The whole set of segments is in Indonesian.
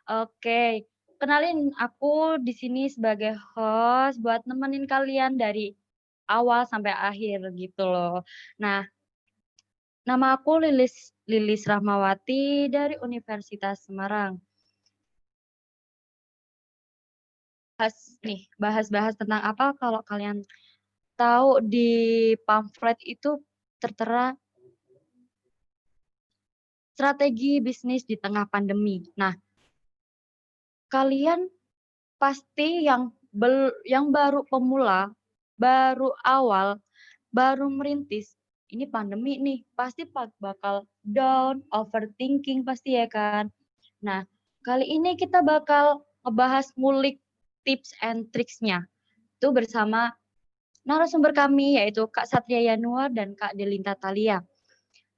Oke, kenalin aku di sini sebagai host buat nemenin kalian dari awal sampai akhir gitu loh. Nah, nama aku Lilis Lilis Rahmawati dari Universitas Semarang. Bahas-bahas tentang apa kalau kalian tahu di pamflet itu tertera strategi bisnis di tengah pandemi. Nah, kalian pasti yang baru pemula, baru awal, baru merintis, ini pandemi nih, pasti bakal down, overthinking pasti ya kan. Nah, kali ini kita bakal ngebahas ngulik tips and tricksnya. Itu bersama narasumber kami yaitu Kak Satria Yanuar dan Kak Delinta Thalia.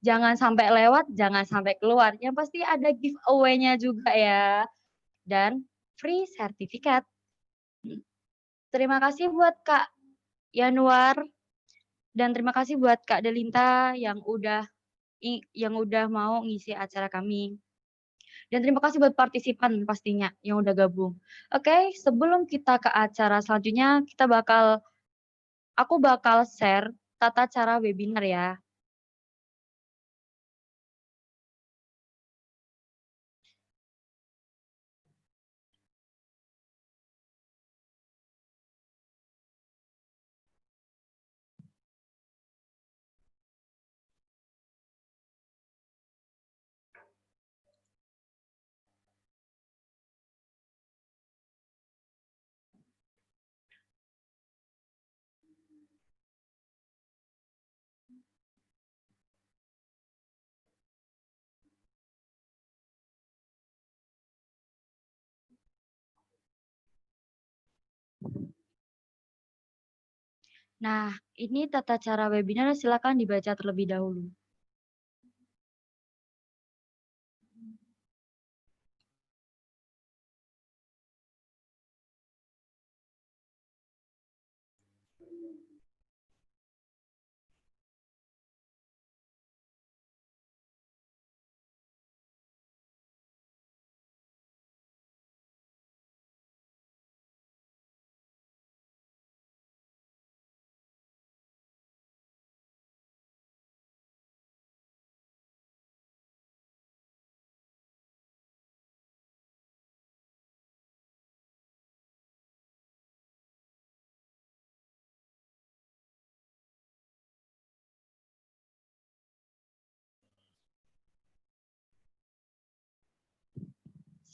Jangan sampai lewat, jangan sampai keluar. Yang pasti ada giveaway-nya juga ya. Dan free sertifikat. Terima kasih buat Kak Yanuar dan terima kasih buat Kak Delinta yang udah mau ngisi acara kami. Dan terima kasih buat partisipan pastinya yang udah gabung. Oke, sebelum kita ke acara selanjutnya, aku bakal share tata cara webinar ya. Nah, ini tata cara webinar silakan dibaca terlebih dahulu.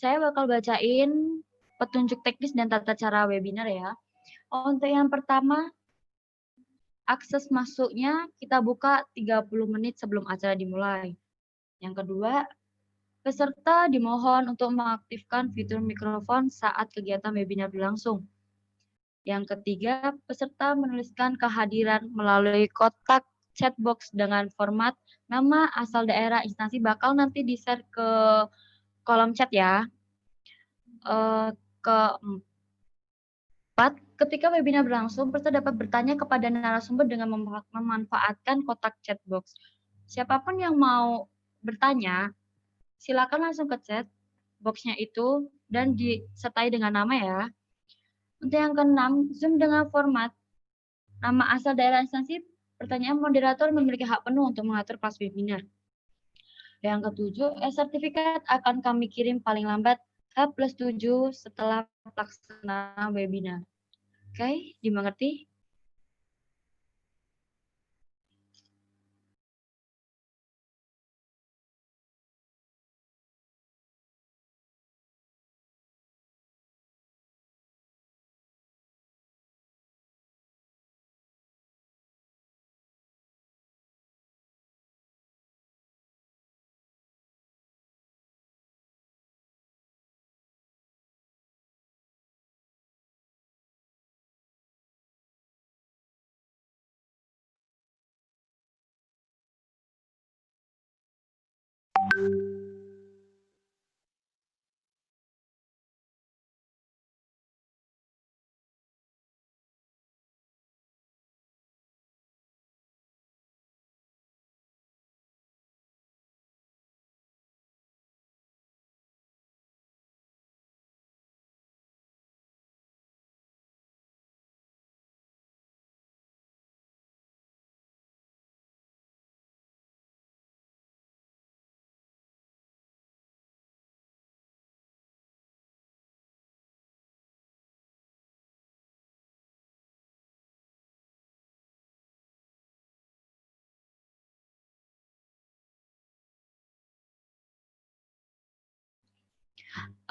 Saya bakal bacain petunjuk teknis dan tata cara webinar ya. Untuk yang pertama, akses masuknya kita buka 30 menit sebelum acara dimulai. Yang kedua, peserta dimohon untuk mengaktifkan fitur mikrofon saat kegiatan webinar berlangsung. Yang ketiga, peserta menuliskan kehadiran melalui kotak chatbox dengan format nama, asal daerah, instansi bakal nanti di-share ke kolom chat ya. Keempat, ketika webinar berlangsung, peserta dapat bertanya kepada narasumber dengan memanfaatkan kotak chatbox. Siapapun yang mau bertanya, silakan langsung ke chat box-nya itu dan disertai dengan nama ya. Untuk yang keenam, Zoom dengan format nama, asal daerah, instansi, pertanyaan moderator memiliki hak penuh untuk mengatur kelas webinar. Yang ketujuh, sertifikat akan kami kirim paling lambat H+7 setelah pelaksanaan webinar. Oke, dimengerti?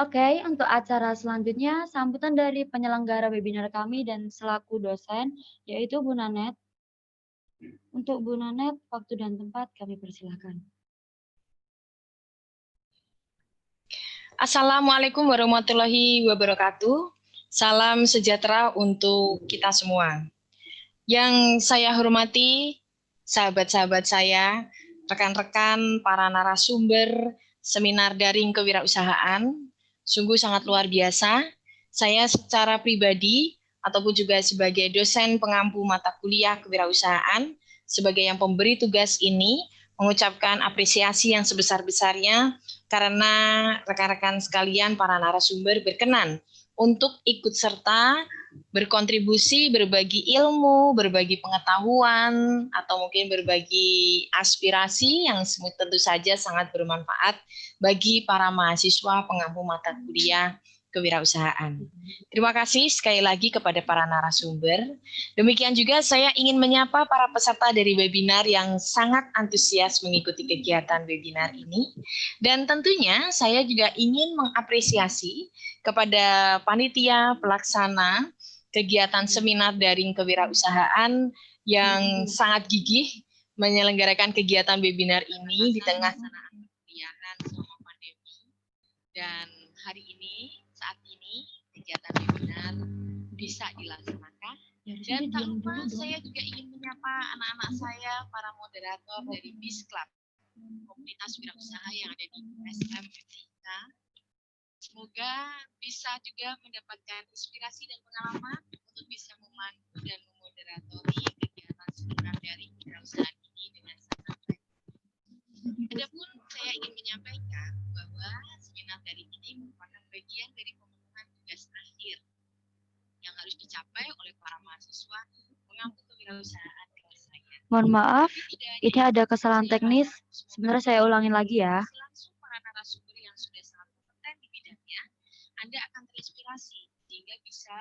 Oke, untuk acara selanjutnya sambutan dari penyelenggara webinar kami dan selaku dosen, yaitu Bu Nanet. Untuk Bu Nanet, waktu dan tempat kami persilahkan. Assalamualaikum warahmatullahi wabarakatuh. Salam sejahtera untuk kita semua. Yang saya hormati, sahabat-sahabat saya, rekan-rekan para narasumber seminar daring kewirausahaan, sungguh sangat luar biasa. Saya secara pribadi ataupun juga sebagai dosen pengampu mata kuliah kewirausahaan, sebagai yang pemberi tugas ini, mengucapkan apresiasi yang sebesar-besarnya karena rekan-rekan sekalian para narasumber berkenan untuk ikut serta berkontribusi, berbagi ilmu, berbagi pengetahuan, atau mungkin berbagi aspirasi yang tentu saja sangat bermanfaat bagi para mahasiswa pengampu mata kuliah kewirausahaan. Terima kasih sekali lagi kepada para narasumber. Demikian juga saya ingin menyapa para peserta dari webinar yang sangat antusias mengikuti kegiatan webinar ini. Dan tentunya saya juga ingin mengapresiasi kepada panitia pelaksana kegiatan seminar daring kewirausahaan yang sangat gigih menyelenggarakan kegiatan webinar ini di tengah perkuliahan selama pandemi. Dan hari ini, saat ini, kegiatan webinar bisa dilaksanakan. Dan tak lupa saya juga ingin menyapa anak-anak saya, para moderator dari BIS Club, komunitas wirausaha yang ada di USM FTIK. Semoga bisa juga mendapatkan inspirasi dan pengalaman untuk bisa memandu dan memoderatori kegiatan seminar daring kewirausahaan ini dengan sangat baik. Adapun saya ingin menyampaikan bahwa seminar daring ini merupakan bagian dari pemenuhan tugas akhir yang harus dicapai oleh para mahasiswa pengampu kewirausahaan kelas saya. Mohon maaf, ini ada kesalahan teknis. Sebenarnya saya ulangin lagi ya. Langsung para narasumber yang sudah sangat kompeten di bidangnya, Anda akan terinspirasi sehingga bisa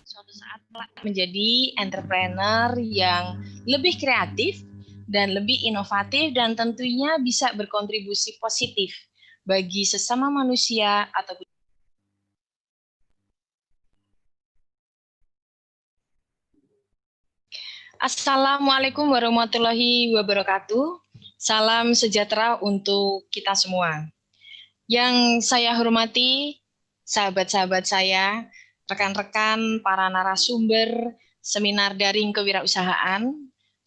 suatu saat menjadi entrepreneur yang lebih kreatif dan lebih inovatif dan tentunya bisa berkontribusi positif bagi sesama manusia atau Assalamualaikum warahmatullahi wabarakatuh. Salam sejahtera untuk kita semua. Yang saya hormati, sahabat-sahabat saya, rekan-rekan para narasumber seminar daring kewirausahaan,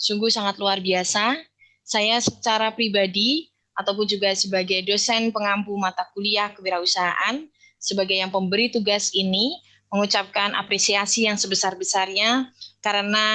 sungguh sangat luar biasa. Saya secara pribadi ataupun juga sebagai dosen pengampu mata kuliah kewirausahaan, sebagai yang pemberi tugas ini, mengucapkan apresiasi yang sebesar-besarnya karena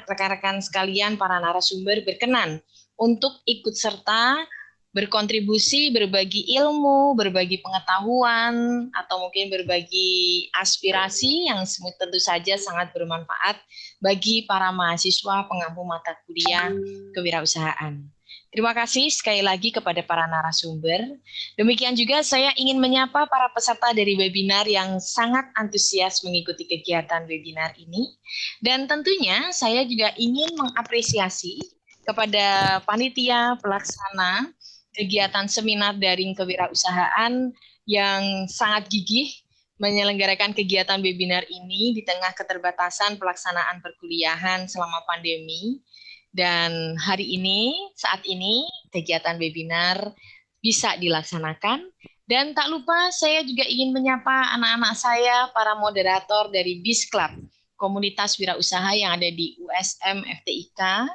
rekan-rekan sekalian para narasumber berkenan untuk ikut serta berkontribusi, berbagi ilmu, berbagi pengetahuan, atau mungkin berbagi aspirasi yang tentu saja sangat bermanfaat bagi para mahasiswa pengampu mata kuliah kewirausahaan. Terima kasih sekali lagi kepada para narasumber. Demikian juga saya ingin menyapa para peserta dari webinar yang sangat antusias mengikuti kegiatan webinar ini. Dan tentunya saya juga ingin mengapresiasi kepada panitia pelaksana kegiatan seminar daring kewirausahaan yang sangat gigih menyelenggarakan kegiatan webinar ini di tengah keterbatasan pelaksanaan perkuliahan selama pandemi. Dan hari ini, saat ini, kegiatan webinar bisa dilaksanakan. Dan tak lupa saya juga ingin menyapa anak-anak saya, para moderator dari BIS Club, komunitas wirausaha yang ada di USM FTIK.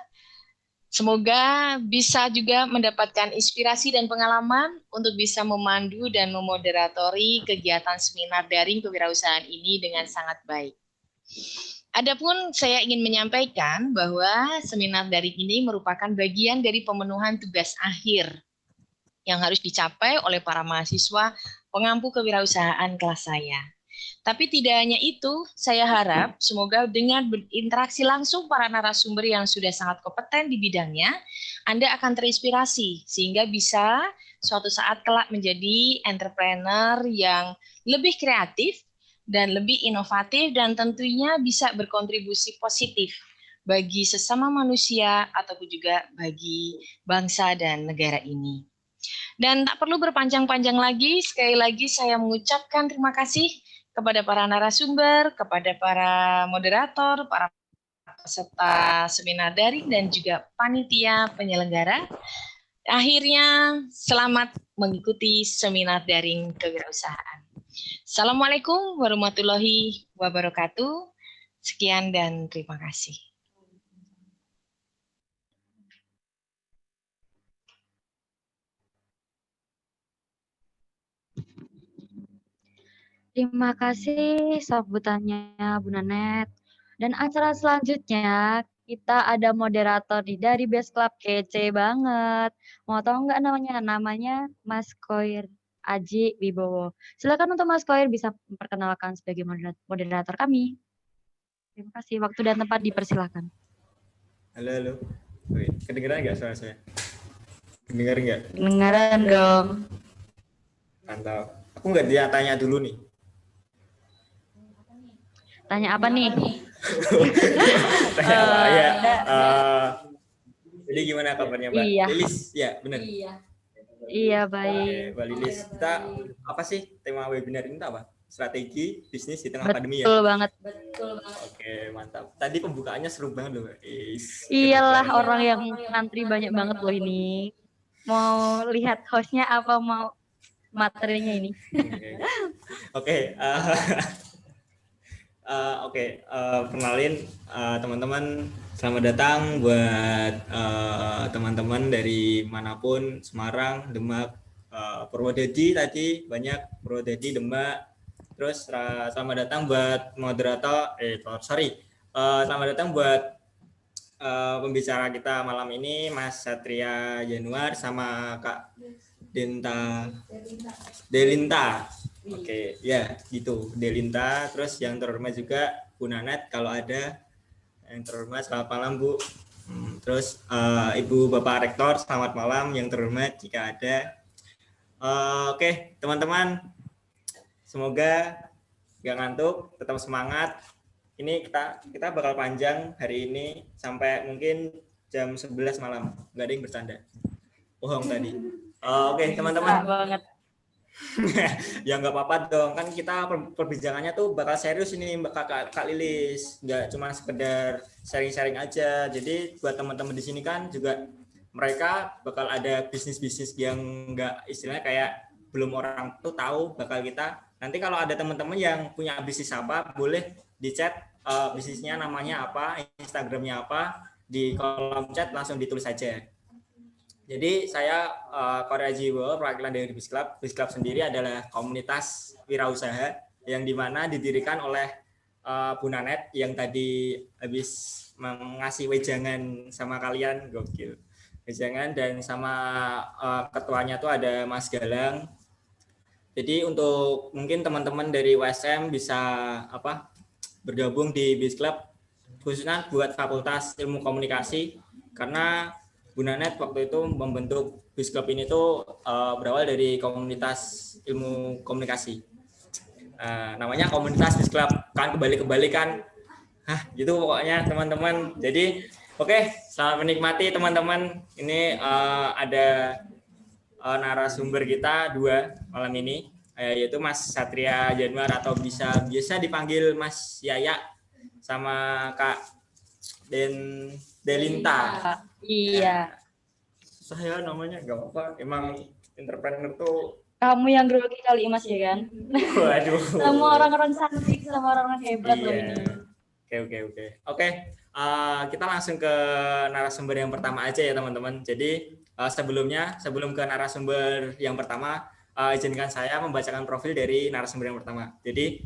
Semoga bisa juga mendapatkan inspirasi dan pengalaman untuk bisa memandu dan memoderatori kegiatan seminar daring kewirausahaan ini dengan sangat baik. Adapun saya ingin menyampaikan bahwa seminar daring ini merupakan bagian dari pemenuhan tugas akhir yang harus dicapai oleh para mahasiswa pengampu kewirausahaan kelas saya. Tapi tidak hanya itu, saya harap semoga dengan berinteraksi langsung para narasumber yang sudah sangat kompeten di bidangnya, Anda akan terinspirasi sehingga bisa suatu saat kelak menjadi entrepreneur yang lebih kreatif dan lebih inovatif dan tentunya bisa berkontribusi positif bagi sesama manusia ataupun juga bagi bangsa dan negara ini. Dan tak perlu berpanjang-panjang lagi, sekali lagi saya mengucapkan terima kasih kepada para narasumber, kepada para moderator, para peserta seminar daring, dan juga panitia penyelenggara. Akhirnya, selamat mengikuti seminar daring kewirausahaan. Assalamualaikum warahmatullahi wabarakatuh. Sekian dan terima kasih. Terima kasih sambutannya Bu Nanet. Dan acara selanjutnya kita ada moderator dari Best Club, kece banget. Mau tahu nggak namanya? Namanya Mas Koir Aji Wibowo. Silakan untuk Mas Koir bisa memperkenalkan sebagai moderator kami. Terima kasih. Waktu dan tempat dipersilakan. Halo, halo. Wih, kedengeran nggak suara saya? Kedengar nggak? Kedengaran dong. Mantap. Aku nggak dia tanya dulu nih. Tanya apa nih? Tanya apa ya? Jadi gimana kabarnya Mbak? Iya. Lilis, ya benar. Iya, Oke, baik. Mbak Lilis, kita apa sih tema webinar ini apa? Strategi bisnis di tengah pandemi ya? Betul banget. Oke, mantap. Tadi pembukaannya seru banget loh, Mbak. Iyalah, orang yang ngantri banyak banget loh ini. Mau lihat hostnya apa mau materinya ini? Oke, kenalin teman-teman, selamat datang buat teman-teman dari manapun, Semarang, Demak, Purwodadi tadi banyak, Purwodadi, Demak. Terus selamat datang buat moderator, selamat datang buat pembicara kita malam ini, Mas Satria Januar sama Kak Delinta. Oke, ya gitu, Delinta. Terus yang terhormat juga Bu Nanet kalau ada. Yang terhormat selamat malam Bu. Terus Ibu Bapak Rektor selamat malam yang terhormat jika ada. Oke, teman-teman, semoga nggak ngantuk, tetap semangat. Ini kita bakal panjang hari ini sampai mungkin jam 11 malam. Nggak ada yang bercanda. Bohong tadi. Oke, teman-teman. Ya nggak apa-apa dong, kan kita perbincangannya tuh bakal serius ini Kak Lilis, nggak cuma sekedar sharing-sharing aja. Jadi buat teman-teman di sini kan juga mereka bakal ada bisnis-bisnis yang nggak istilahnya kayak belum orang tuh tahu bakal kita. Nanti kalau ada teman-teman yang punya bisnis apa, boleh di chat bisnisnya namanya apa, Instagramnya apa, di kolom chat langsung ditulis saja. Jadi saya Koir Aji Wibowo, perwakilan dari Biz Club. Biz Club sendiri adalah komunitas wirausaha yang dimana didirikan oleh Bu Nanet yang tadi habis mengasih wejangan sama kalian, gokil. Wejangan, dan sama ketuanya tuh ada Mas Galang. Jadi untuk mungkin teman-teman dari USM bisa bergabung di Biz Club khususnya buat Fakultas Ilmu Komunikasi, karena Bu Nanet waktu itu membentuk Biz Club ini tuh berawal dari komunitas ilmu komunikasi. Namanya komunitas Biz Club, kan kebalik-kebalik kan. Gitu pokoknya teman-teman. Jadi oke, selamat menikmati teman-teman. Ini ada narasumber kita dua malam ini, yaitu Mas Satria Januar atau biasa dipanggil Mas Yaya sama Kak Delinta. Iya. Saya namanya nggak apa-apa, emang entrepreneur tuh. Kamu yang grogi kali Mas ya kan? Waduh. Sama orang-orang cantik, sama orang-orang hebat loh ini. Oke. Kita langsung ke narasumber yang pertama aja ya teman-teman. Jadi sebelum ke narasumber yang pertama, izinkan saya membacakan profil dari narasumber yang pertama. Jadi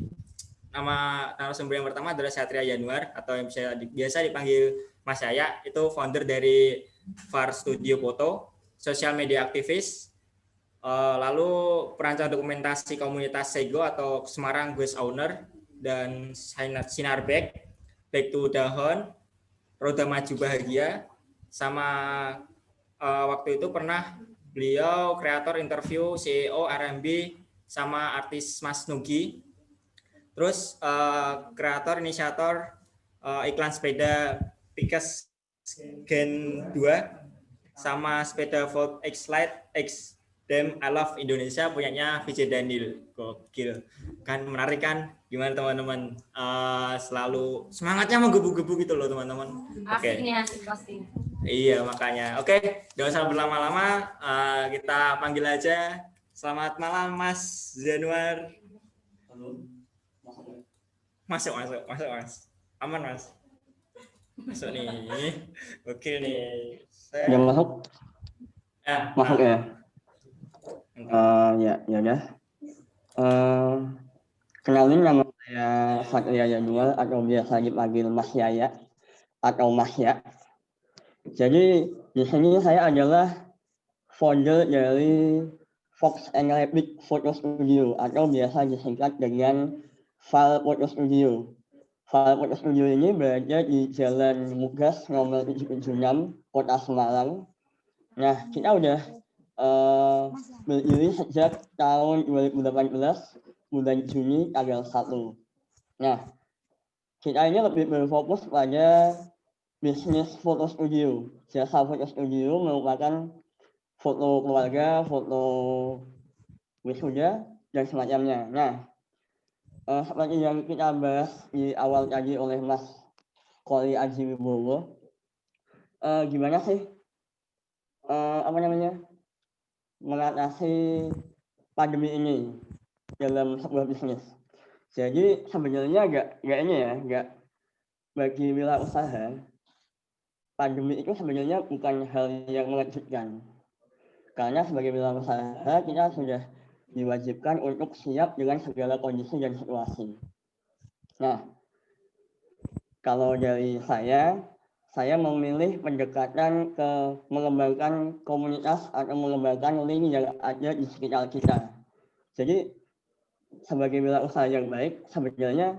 nama narasumber yang pertama adalah Satria Januar atau yang biasa dipanggil Mas Yaya, itu founder dari VAR Studio Foto, sosial media aktivis, lalu perancang dokumentasi komunitas Sego atau Semarang Guest Owner, dan Sinar Back to Dahon, Roda Maju Bahagia, sama waktu itu pernah beliau kreator interview CEO R&B sama artis Mas Nugi. Terus kreator inisiator iklan sepeda Pikes Gen 2 sama sepeda Volt X Lite X Damn I Love Indonesia punyanya VJ Daniel. Gokil. Kan menarik kan? Gimana teman-teman? Selalu semangatnya menggebu-gebu gitu loh teman-teman. Asik nih, asik pasti. Iya makanya. Oke, gak usah berlama-lama. Kita panggil aja. Selamat malam Mas Januar. Masuk Mas. Aman Mas. Masuk nih. Oke nih. Udah masuk? Masuk ya? Ya udah. Kenalin, nama saya Satria Januar atau biasa dipanggil Mas Yaya atau Mas Ya. Jadi di sini saya adalah founder dari Fox and Rabbit Photo Studio atau biasa disingkat dengan File Photo Studio. File Photo Studio ini berada di Jalan Mugas nomor 776, Kota Semarang. Nah, kita udah berdiri sejak tahun 2018, bulan Juni tanggal 1. Nah, kita ini lebih berfokus pada bisnis foto studio. Jasa foto studio merupakan foto keluarga, foto wisuda, dan semacamnya. Nah, seperti yang kita bahas di awal tadi oleh Mas Koli Aji Wibowo, gimana sih mengatasi pandemi ini dalam sebuah bisnis. Jadi sebenarnya nggak bagi wirausaha, pandemi itu sebenarnya bukan hal yang mengejutkan. Karena sebagai wirausaha kita sudah diwajibkan untuk siap dengan segala kondisi dan situasi. Nah, kalau dari saya memilih pendekatan ke mengembangkan komunitas atau mengembangkan link yang ada di sekitar kita. Jadi sebagai wirausaha yang baik, sebenarnya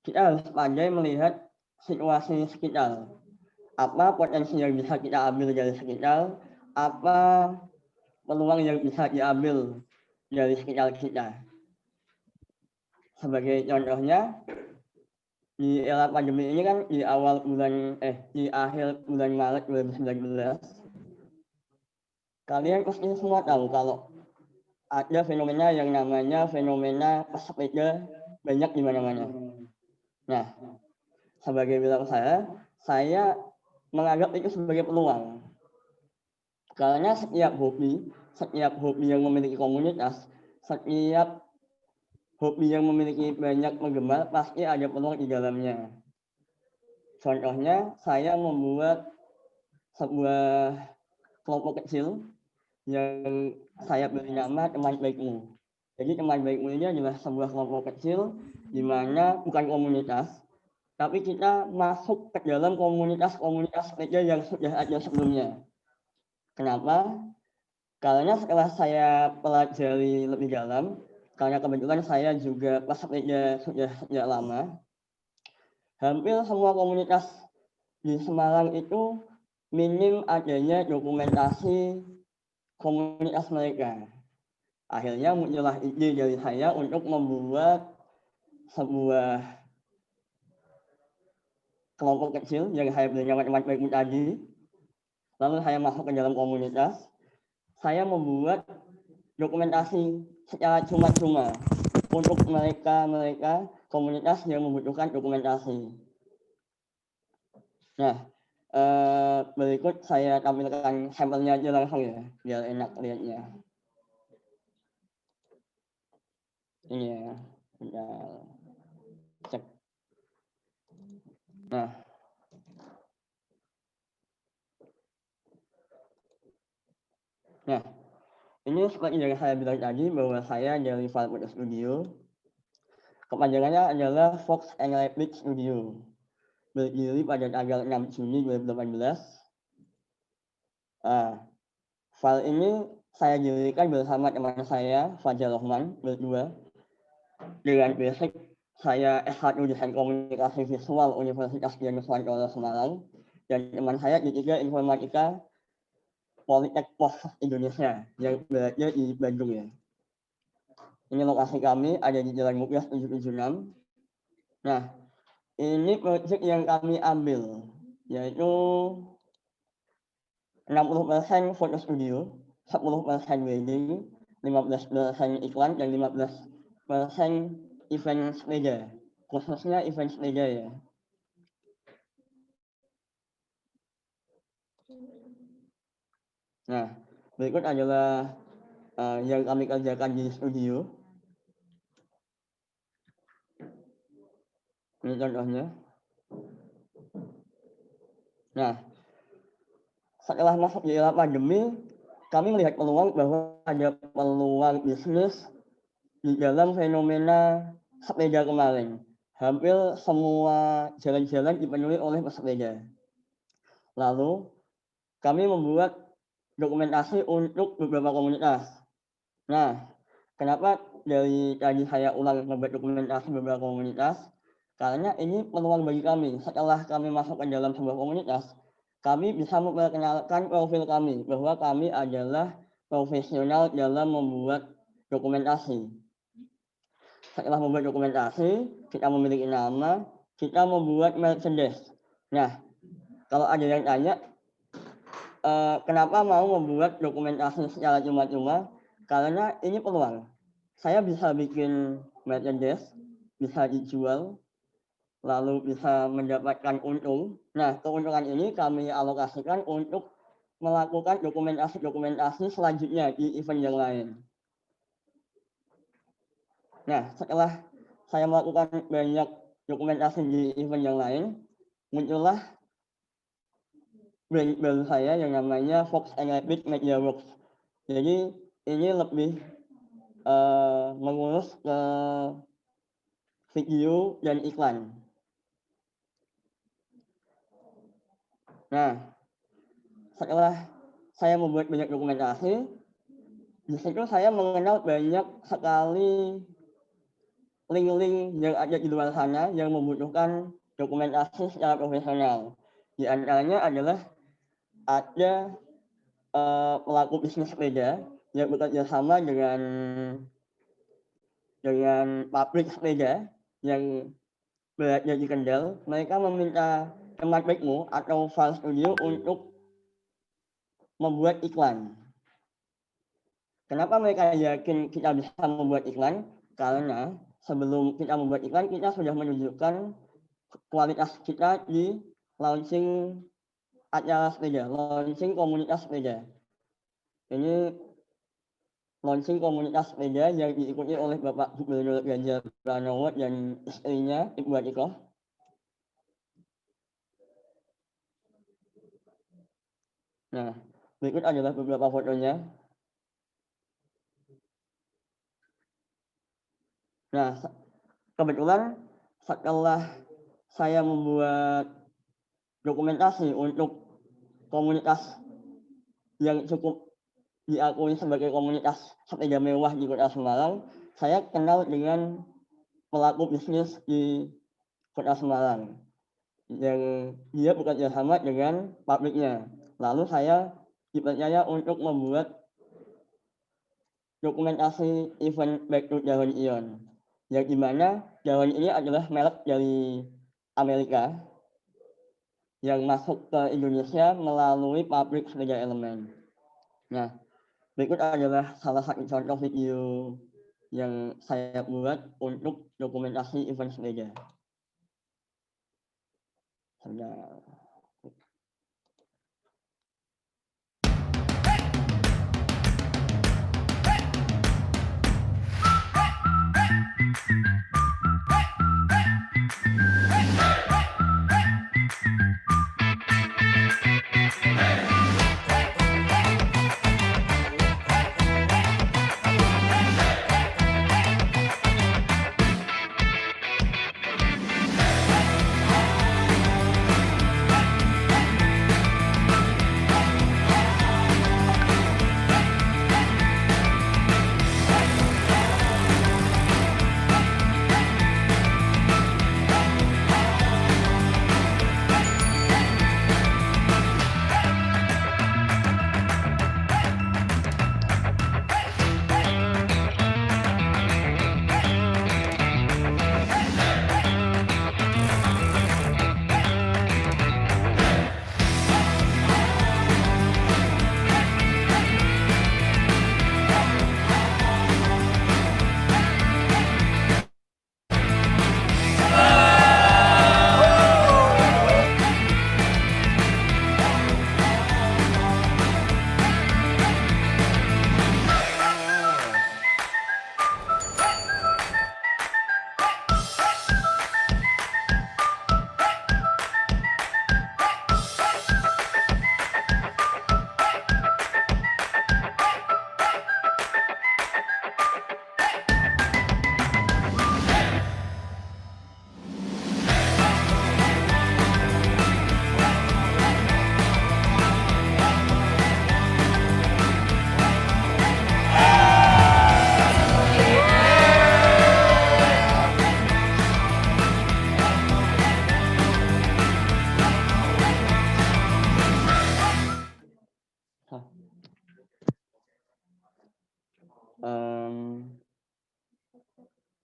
kita harus pandai melihat situasi sekitar. Apa potensi yang bisa kita ambil dari sekitar, apa peluang yang bisa diambil dari sekitar kita. Sebagai contohnya, di era pandemi ini kan di akhir bulan Maret 2019, kalian pasti semua tahu kalau ada fenomena yang namanya fenomena pesepeda banyak di mana-mana. Nah, sebagai wirausaha, saya menganggap itu sebagai peluang. Karena setiap hobi yang memiliki komunitas, setiap hobi yang memiliki banyak penggemar pasti ada peluang di dalamnya. Contohnya, saya membuat sebuah kelompok kecil yang saya beri nama Teman Baikmu. Jadi Teman Baikmu ini adalah sebuah kelompok kecil di mana bukan komunitas, tapi kita masuk ke dalam komunitas sepeda yang sudah ada sebelumnya. Kenapa? Karena setelah saya pelajari lebih dalam, karena kebetulan saya juga pesepeda sudah sejak lama, hampir semua komunitas di Semarang itu minim adanya dokumentasi komunitas mereka. Akhirnya muncullah ide dari saya untuk membuat sebuah kelompok kecil yang saya beri nama Teman Baikmu tadi. Lalu saya masuk ke dalam komunitas. Saya membuat dokumentasi secara cuma-cuma untuk mereka komunitas yang membutuhkan dokumentasi. Nah, berikut saya tampilkan sampelnya aja langsung ya, biar enak lihatnya. Ini ya, bentar. Cek. Nah, ini seperti yang saya bilang tadi bahwa saya dari File Photo Studio. Kepanjangannya adalah Fox and Rabbit Studio. Berdiri pada tanggal 6 Juni 2018. File ini saya dirikan bersama teman saya, Fajar Rahman, berdua. Dengan basic, saya S1 Desain Komunikasi Visual Universitas Dianuswantoro Semarang. Dan teman saya D3 Informatika Politek Pos Indonesia yang berada di Bandung ya. Ini lokasi kami ada di Jalan Mugas 776. Nah, ini proyek yang kami ambil, yaitu 60% foto studio, 10% wedding, 15% iklan, dan 15% event sepeda, khususnya event sepeda ya. Nah, berikut adalah yang kami kerjakan di studio. Ini contohnya. Nah, setelah masuk di era pandemi, kami melihat peluang bahwa ada peluang bisnis di dalam fenomena sepeda kemarin. Hampir semua jalan-jalan dipenuhi oleh pesepeda. Lalu, kami membuat dokumentasi untuk beberapa komunitas. Nah, kenapa dari tadi saya ulang membuat dokumentasi beberapa komunitas? Karena ini peluang bagi kami. Setelah kami masuk ke dalam sebuah komunitas, kami bisa memperkenalkan profil kami bahwa kami adalah profesional dalam membuat dokumentasi. Setelah membuat dokumentasi, kita memiliki nama, kita membuat merchandise. Nah, kalau ada yang tanya, kenapa mau membuat dokumentasi secara cuma-cuma? Karena ini peluang. Saya bisa bikin merchandise, bisa dijual, lalu bisa mendapatkan untung. Nah, keuntungan ini kami alokasikan untuk melakukan dokumentasi selanjutnya di event yang lain. Nah, setelah saya melakukan banyak dokumentasi di event yang lain, muncullah brand baru saya yang namanya Fox and Rabbit Media Works. Jadi ini lebih mengurus ke video dan iklan. Nah, setelah saya membuat banyak dokumentasi, di situ saya mengenal banyak sekali link-link yang ada di luar sana yang membutuhkan dokumentasi secara profesional. Di antaranya adalah ada pelaku bisnis sepeda yang bekerja sama dengan pabrik sepeda yang berada di Kendal. Mereka meminta teman baikmu atau file studio untuk membuat iklan. Kenapa mereka yakin kita bisa membuat iklan? Karena sebelum kita membuat iklan, kita sudah menunjukkan kualitas kita di launching acara sepeda, launching komunitas sepeda. Ini launching komunitas sepeda yang diikuti oleh Bapak Gubernur Ganjar Pranowo dan istrinya Ibu Atikoh. Nah, berikut adalah beberapa fotonya. Nah, kebetulan setelah saya membuat dokumentasi untuk komunitas yang cukup diakui sebagai komunitas sepeda mewah di Kota Semarang, saya kenal dengan pelaku bisnis di Kota Semarang yang dia bekerja sama dengan pabriknya. Lalu saya dipercaya untuk membuat dokumentasi event Back to Dahon Ion, yang dimana Dahon ini adalah merek dari Amerika yang masuk ke Indonesia melalui pabrik sepeda elemen. Nah, berikut adalah salah satu contoh video yang saya buat untuk dokumentasi event sepeda.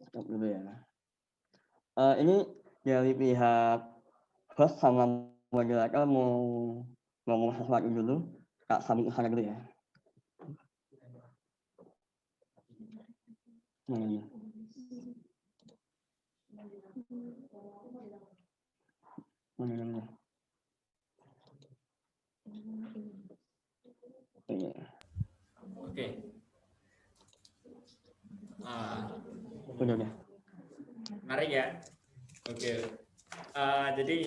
Stop dulu ya. Ini dari pihak host sama moderator mau ngomong sesuatu dulu. Kak sambung ke sana dulu ya. Oke. Udah. Menarik ya. Oke. Jadi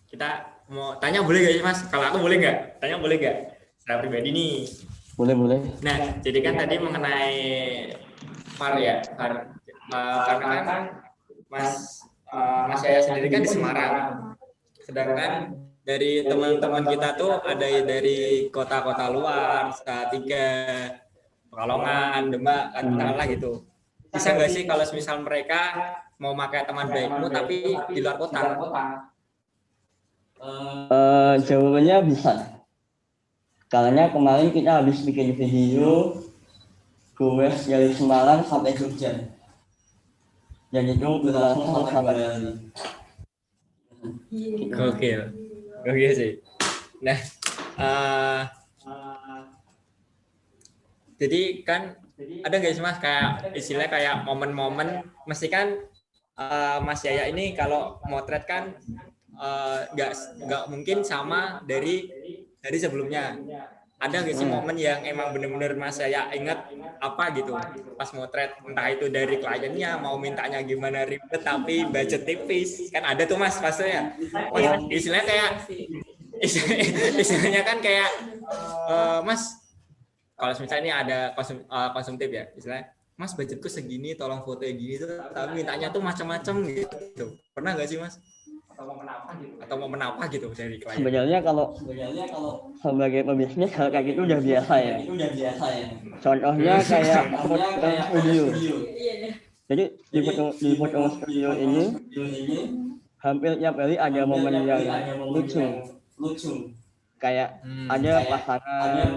kita mau tanya boleh nggak sih Mas? Kalau aku boleh nggak? Tanya boleh nggak? Saya pribadi nih. Boleh. Nah, jadi kan tadi mengenai VAR ya, VAR. Karena kan Mas Yaya sendiri kan di Semarang. Sedangkan dari teman-teman kita tuh ada dari kota-kota luar, Salatiga, Pekalongan, Demak, katakanlah gitu. Bisa nggak sih kalau misal mereka mau pakai teman baikmu tapi di luar kota? Jawabannya bisa. Karena kemarin kita habis bikin video goes dari Semarang sampai Jogja. Dan itu berlangsung sampai hari. Oke sih. Nah, jadi kan ada nggak sih Mas kayak istilahnya kayak momen-momen, mesti kan Mas Yaya ini kalau motret kan nggak mungkin sama dari sebelumnya. Ada nggak sih momen yang emang bener-bener Mas Yaya ingat apa gitu pas motret, entah itu dari kliennya mau mintanya gimana ribet tapi budget tipis, kan ada tuh Mas pastinya. Istilahnya kayak istilahnya kan kayak Mas, kalau misalnya ini ada konsumtif ya, istilahnya Mas budgetku segini, tolong foto gini tuh, tapi mintanya tuh macam-macam gitu. Pernah nggak sih Mas? Atau mau menapa gitu dari klien? Sebenarnya kalau sebagai pebisnis hal kayak gitu udah biasa ya. Contohnya kayak foto studio. Jadi di foto studio ini hampir tiap hari ada momen yang lucu. Kayak ada pasangan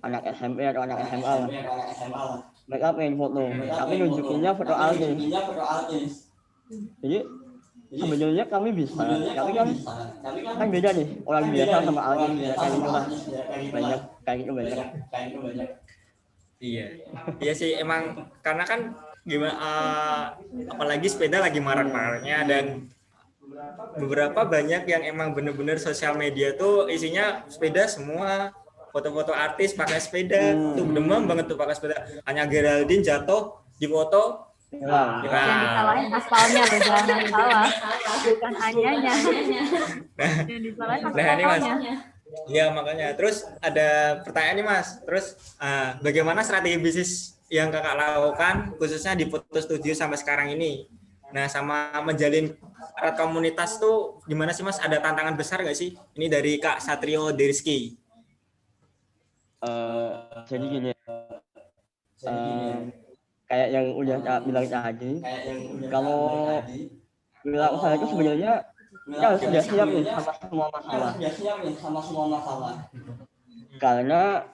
anak SMP atau anak SMA lah. Mereka pengen foto, tapi nunjukinnya foto artis. Jadi sebenarnya kami bisa, tapi kan beda nih, orang biasa sama artis kayak gitu lah. Banyak. Iya sih emang, karena kan gimana, apalagi sepeda lagi marak-maraknya, dan beberapa banyak yang emang bener-bener sosial media tuh isinya sepeda semua, foto-foto artis pakai sepeda, tuh demam banget tuh pakai sepeda. Hanya Geraldine jatuh di foto. Yang disalahin aspalnya loh, jangan salah, bukan hanyanya. Yang disalahin aspalnya. Iya makanya. Terus ada pertanyaan nih Mas. Terus bagaimana strategi bisnis yang kakak lakukan khususnya di foto studio sampai sekarang ini? Nah, sama menjalin erat komunitas tuh gimana sih Mas? Ada tantangan besar nggak sih? Ini dari Kak Satrio Deriski. Jadi gini, kayak yang udah bilang tadi, kalau wirausaha itu sebenarnya kita harus sudah siap nih sama semua masalah. Karena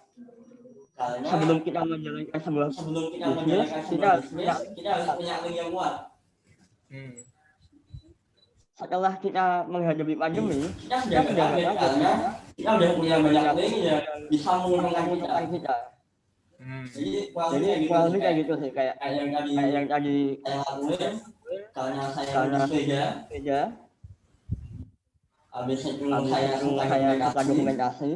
sebelum kita menjalankan sebuah bisnis, kita harus punya link yang kuat. Setelah kita menghadapi pandemi, kita udah punya banyak link yang bisa menguntungkan kita. Jadi kurang lebih kayak gitu sih, kayak yang tadi karena saya sepeda, habis itu saya suka dokumentasi.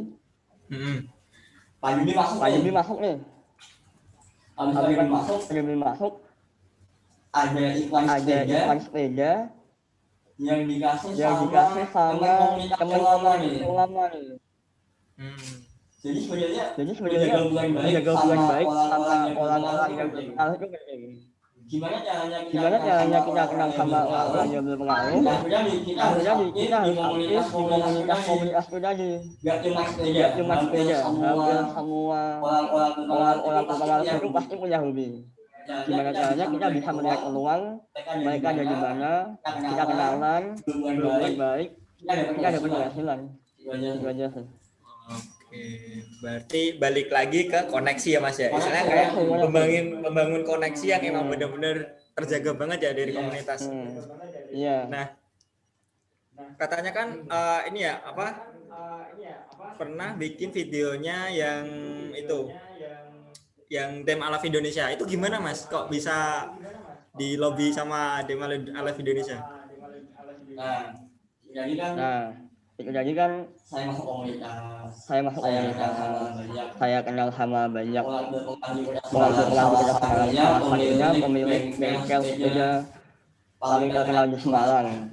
Pandemi masuk nih. Pandemi masuk. Ada iklan sepeda yang dikasih sama teman lama nih. Jadi sebenarnya menjaga hubungan baik sama orang-orang yang kenal itu penting. Gimana caranya kita kenal sama orang yang berpengaruh? Akhirnya kita harus aktif di komunitas itu tadi. Gak cuma sepeda, hampir semua orang berpengaruh itu pasti punya hobi. Gimana caranya kita bisa melihat peluang mereka ada di mana, kita kenalan, berhubungan baik, kita dapat penghasilan. Itu aja sih. Oke, berarti balik lagi ke koneksi ya Mas ya. Istilahnya kayak membangun koneksi yang emang benar-benar terjaga banget ya dari komunitas. Iya. Nah, katanya kan ini ya apa? Pernah bikin videonya yang itu, yang Dem Alaf Indonesia. Itu gimana Mas? Kok bisa di lobby sama Dem Alaf Indonesia? Nah, itu jadi kan saya masuk komunitas, saya kenal sama banyak pelaku salah satunya pemilik bengkel sepeda paling terkenal di Semarang,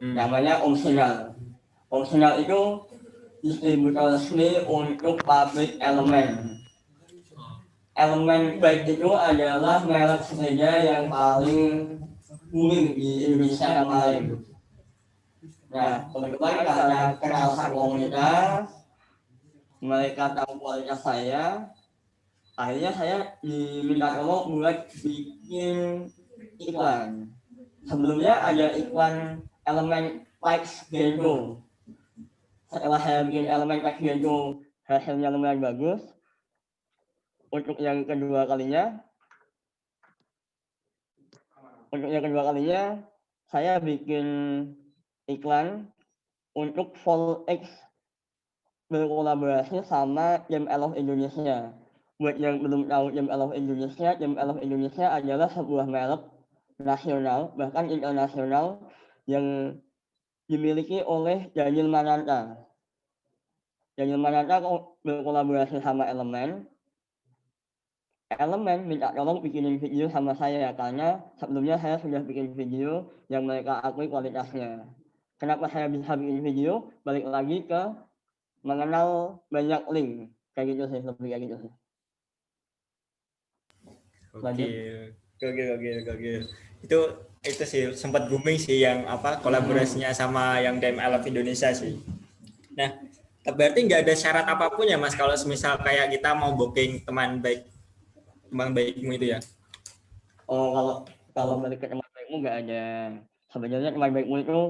namanya Om Sinal. Om Sinal itu distributor resmi untuk pabrik Elemen. Elemen bike itu adalah merek sepeda yang paling booming di Indonesia kemarin. Nah, kebetulan karena kenal sama komunitas, mereka tahu kualitas saya, akhirnya saya diminta tolong buat bikin iklan. Sebelumnya ada iklan Elemen Pikes Gendo. Setelah saya bikin Elemen Pikes Gendo, hasilnya lumayan bagus. Untuk yang kedua kalinya, saya bikin iklan untuk Vol X berkolaborasi sama Game Alaf Indonesia. Buat yang belum tahu Game Alaf Indonesia adalah sebuah merek nasional bahkan internasional yang dimiliki oleh Daniel Mananta. Daniel Mananta berkolaborasi sama Elemen minta tolong bikinin video sama saya karena sebelumnya saya sudah bikin video yang mereka akui kualitasnya. Kenapa saya bisa bikin video? Balik lagi ke mengenal banyak link kayak gitu sih, lebih kayak gitu sih. Oke. Itu sih sempat booming sih yang apa kolaborasinya sama yang Dem Alaf Indonesia sih. Nah, berarti nggak ada syarat apapun ya Mas kalau misal kayak kita mau booking teman baikmu itu ya? Oh, kalau balik ke teman baikmu nggak ada. Sebenarnya teman baikmu itu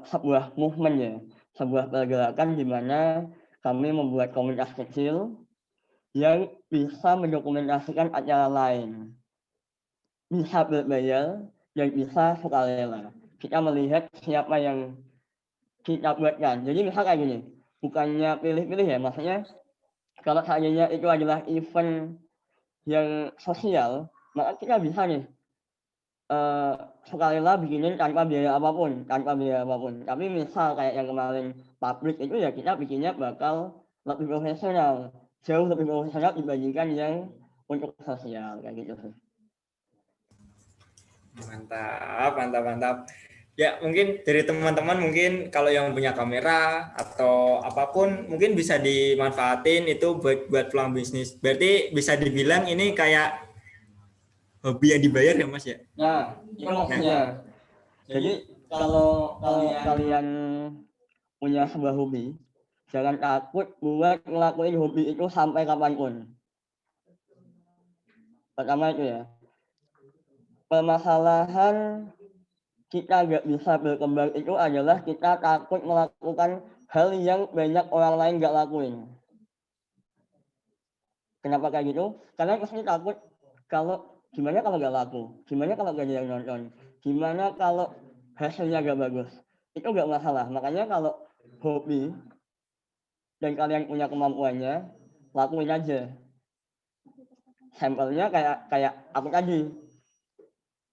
sebuah movement ya, sebuah pergerakan di mana kami membuat komunitas kecil yang bisa mendokumentasikan acara lain, bisa berbayar dan bisa sukarela. Kita melihat siapa yang kita buatkan. Jadi misal kayak gini, bukannya pilih-pilih ya, maksudnya kalau seandainya itu adalah event yang sosial, maka kita bisa nih sukarela bikinin tanpa biaya apapun. Tapi misal kayak yang kemarin pabrik itu ya kita bikinnya bakal lebih profesional, jauh lebih profesional dibandingkan yang untuk sosial kayak gitu sih. Mantap. Ya mungkin dari teman-teman mungkin kalau yang punya kamera atau apapun mungkin bisa dimanfaatin itu buat peluang bisnis. Berarti bisa dibilang ini kayak hobi yang dibayar ya Mas ya? Nah, itu maksudnya. Jadi kalau kalian punya sebuah hobi, jangan takut buat ngelakuin hobi itu sampai kapanpun. Pertama itu ya, permasalahan kita nggak bisa berkembang itu adalah kita takut melakukan hal yang banyak orang lain nggak lakuin. Kenapa kayak gitu? Karena pasti takut kalau gimana kalau nggak laku, gimana kalau nggak ada yang nonton, gimana kalau hasilnya nggak bagus. Itu nggak masalah. Makanya kalau hobi dan kalian punya kemampuannya, lakuin aja. Sampelnya kayak aku tadi,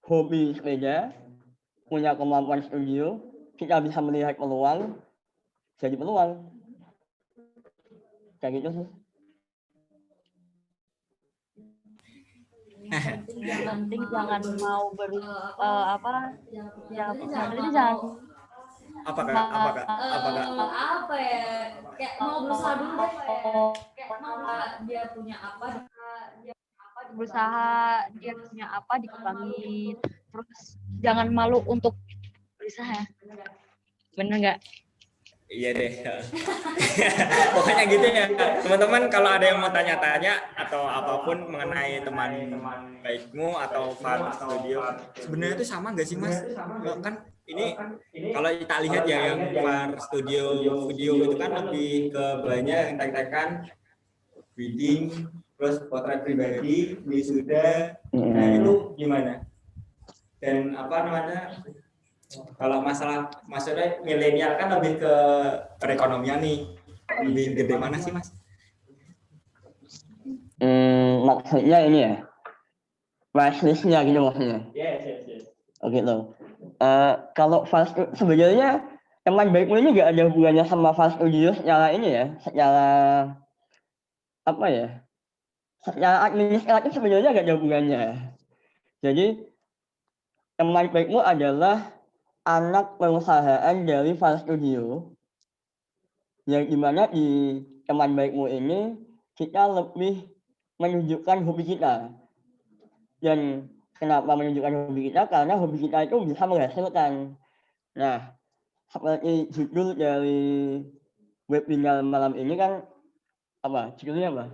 hobi sepeda, punya kemampuan studio, kita bisa melihat peluang, jadi peluang. Kayak gitu sih. Yang penting jangan mau jangan apa ya, kayak mau berusaha dulu deh, kayak mau dia punya apa, dia punya apa dikembangin, terus jangan malu untuk berusaha. Bener nggak? Iya deh. Pokoknya gitu ya. Teman-teman kalau ada yang mau tanya-tanya atau apapun mengenai teman baikmu atau Far Studio, sebenarnya itu sama nggak sih Mas? Kan ini kalau kita lihat ya yang Far Studio video itu kan lebih ke banyak yang tag-tagan wedding, terus potret pribadi, wisuda. Nah itu gimana? Dan apa namanya? Kalau maksudnya milenial kan lebih ke perekonomian nih, lebih gede mana sih Mas? Maksudnya ini ya, wishlist-nya gitu maksudnya. Yes. Oke loh. Kalau fast sebenarnya teman baikmu ini nggak ada hubungannya sama Fast Studio secara ini ya, secara apa ya? Secara administratif sebenarnya nggak ada hubungannya. Jadi teman baikmu adalah anak perusahaan dari Fast Studio, yang dimana di teman baikmu ini kita lebih menunjukkan hobi kita. Dan kenapa menunjukkan hobi kita? Karena hobi kita itu bisa menghasilkan. Nah, seperti judul dari webinar malam ini kan apa? Judulnya apa?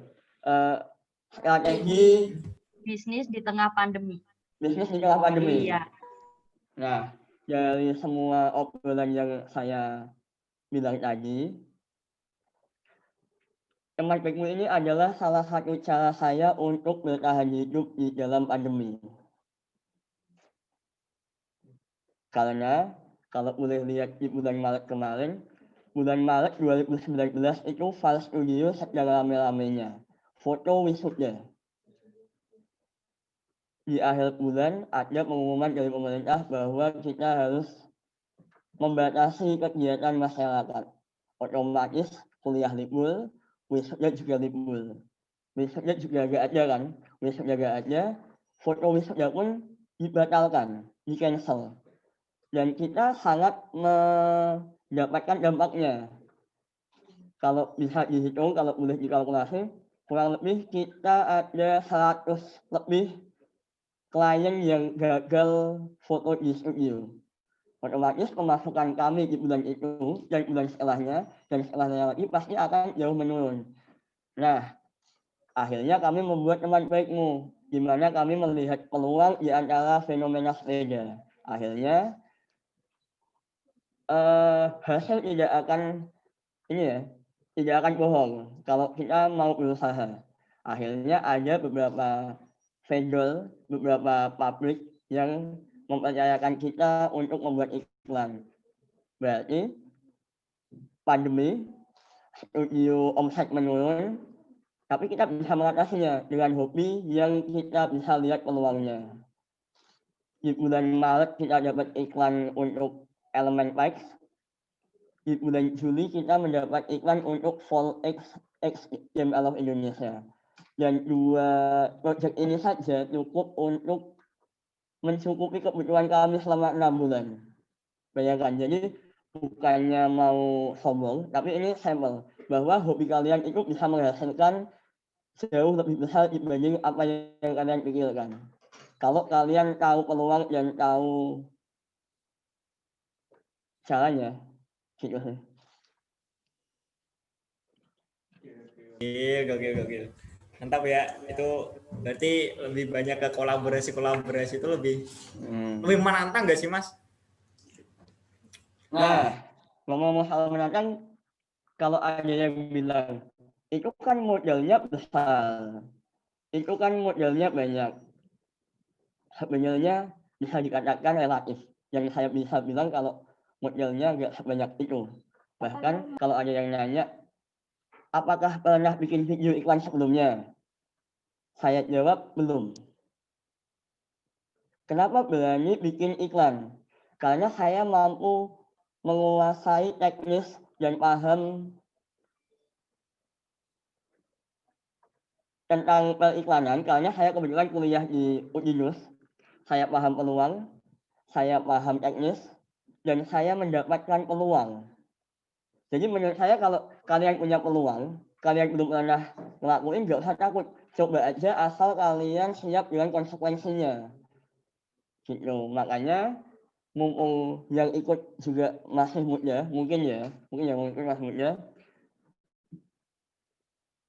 Strategi Bisnis di tengah pandemi. bisnis di tengah pandemi. Iya. Nah, dari semua obrolan yang saya bilang tadi, teman baikmu ini adalah salah satu cara saya untuk bertahan hidup di dalam pandemi. Karena kalau boleh lihat di bulan Maret kemarin, bulan Maret 2019 itu Far Studio sedang rame-ramenya foto wisuda. Di akhir bulan ada pengumuman dari pemerintah bahwa kita harus membatasi kegiatan masyarakat. Otomatis kuliah libur, wisuda juga libur. Wisuda juga gak ada kan, wisuda gak ada, foto wisuda pun dibatalkan, di-cancel. Dan kita sangat mendapatkan dampaknya. Kalau bisa dihitung, kalau boleh dikalkulasi, kurang lebih kita ada 100 lebih klien yang gagal foto di studio. Otomatis pemasukan kami di bulan itu dan bulan setelahnya dan setelahnya lagi pasti akan jauh menurun. Nah, akhirnya kami membuat teman baikmu, di mana kami melihat peluang di antara fenomena sepeda. Akhirnya hasil tidak akan ini ya, tidak akan bohong kalau kita mau berusaha. Akhirnya ada beberapa vendor, beberapa pabrik yang mempercayakan kita untuk membuat iklan. Berarti pandemi, studio omset menurun, tapi kita bisa mengatasinya dengan hobi yang kita bisa lihat peluangnya. Di bulan Maret kita dapat iklan untuk Elemen Bikes. Di bulan Juli kita mendapat iklan untuk Fall X GML of Indonesia. Dan 2 proyek ini saja cukup untuk mencukupi kebutuhan kami selama 6 bulan. Bayangkan, jadi bukannya mau sombong, tapi ini sampel bahwa hobi kalian itu bisa menghasilkan jauh lebih besar dibanding apa yang kalian pikirkan. Kalau kalian tahu peluang dan tahu caranya, gitu sih. Gokil. Mantap ya. Itu berarti lebih banyak ke kolaborasi itu lebih menantang nggak sih Mas? Nah, ngomong-ngomong soal menantang, kalau ada yang bilang itu kan modelnya besar, itu kan modelnya banyak. Sebenarnya bisa dikatakan relatif. Yang saya bisa bilang kalau modelnya nggak sebanyak itu. Bahkan kalau ada yang nanya, apakah pernah bikin video iklan sebelumnya? Saya jawab belum. Kenapa berani bikin iklan? Karena saya mampu menguasai teknis dan paham tentang periklanan karena saya kebetulan kuliah di Udinus. Saya paham peluang, saya paham teknis, dan saya mendapatkan peluang. Jadi menurut saya kalau kalian punya peluang, kalian belum pernah ngelakuin, nggak usah takut. Coba aja asal kalian siap dengan konsekuensinya. Gitu. Makanya mumpung yang ikut juga masih muda, mungkin yang ikut masih muda,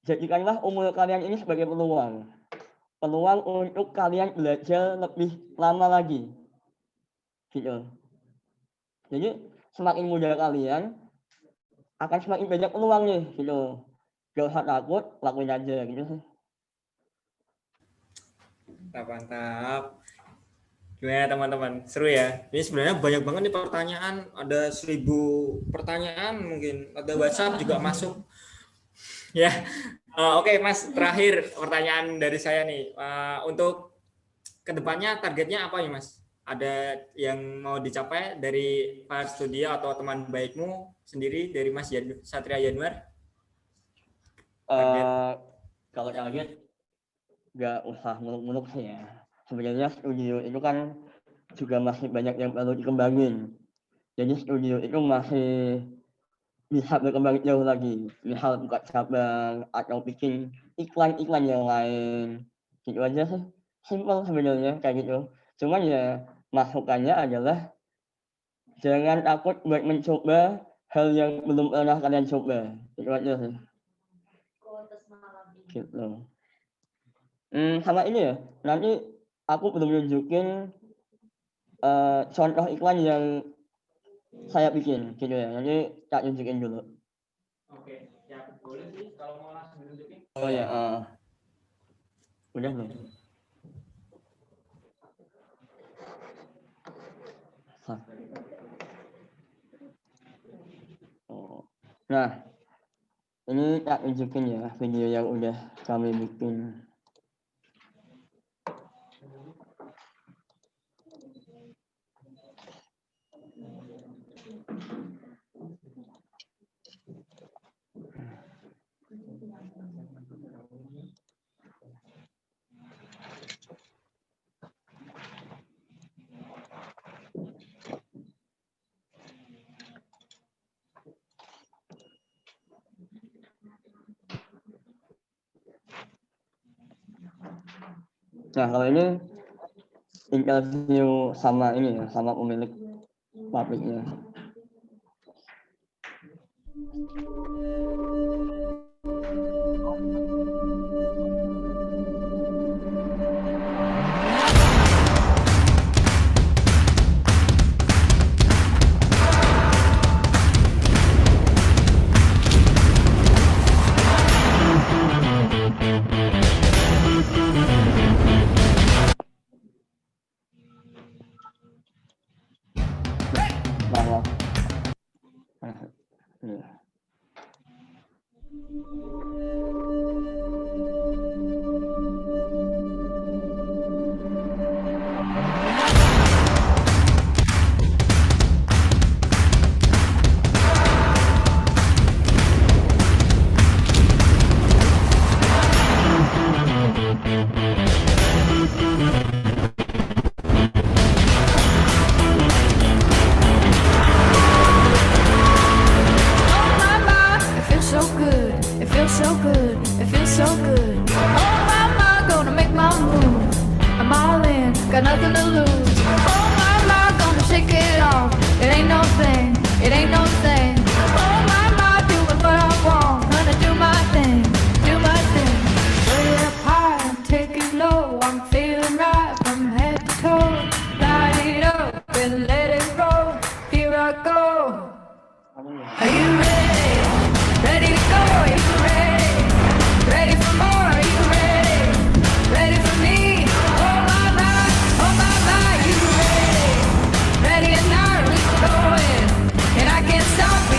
jadikanlah umur kalian ini sebagai peluang untuk kalian belajar lebih lama lagi, gitu. Jadi semakin muda kalian akan semakin banyak peluang nih, gitu. Gak usah takut, lakuin aja, gitu sih. Mantap. Gimana teman-teman? Seru ya? Ini sebenarnya banyak banget nih pertanyaan. Ada 1000 pertanyaan mungkin. Ada WhatsApp juga masuk. Ya, oke Mas. Terakhir pertanyaan dari saya nih. Untuk kedepannya targetnya apa ya Mas? Ada yang mau dicapai dari Fire Studio atau teman baikmu sendiri dari Mas Satria Yanuar? Kalau target nggak usah muluk-muluk sih ya. Sebenarnya studio itu kan juga masih banyak yang perlu dikembangin. Jadi studio itu masih bisa berkembang jauh lagi. Misal buka cabang atau bikin iklan-iklan yang lain. Gitu aja sih. Simple sebenarnya kayak gitu. Cuman ya masukannya adalah jangan takut buat mencoba hal yang belum pernah kalian coba. Itu aja sih. Gitu. Sama ini ya, nanti aku belum nunjukin contoh iklan yang saya bikin, gitu ya. Nanti tak tunjukin dulu. Oke, ya boleh sih kalau mau langsung tunjukin. Oh ya, udah belum? Nah, ini tak tunjukin ya video yang udah kami bikin. Nah, kalau ini interview sama ini ya, sama pemilik pabriknya. Got nothing to lose. Oh my, gonna shake it off. It ain't no thing, it ain't no thing. Oh my, doing what I want. Gonna do my thing, do my thing. Put it up high and take it low. I'm feeling right from head to toe. Light it up and let it roll. Here I go. Are you ready? Ready to go? Are you ready? Ready for more? Are you ready? Ready for me? Oh my, you ready? Ready or not, we're going, and I can't stop me.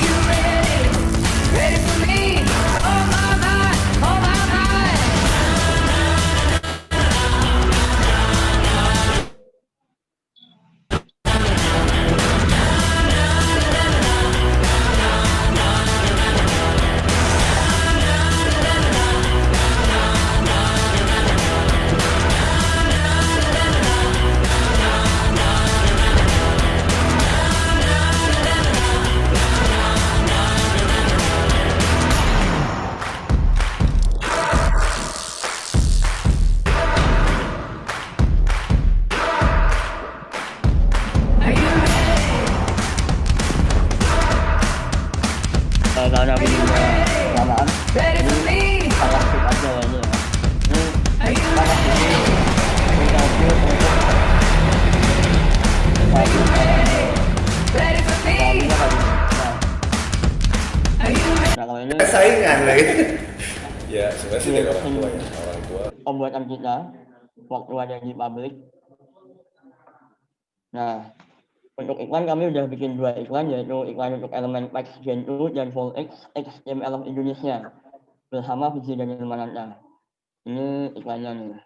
mesin pembuatan kita waktu ada di pabrik. Nah, untuk iklan kami udah bikin 2 iklan, yaitu iklan untuk Elemen Pack Gen 2 dan Volx XML of Indonesia bersama Viji dan Ilmananta. Ini iklannya nih.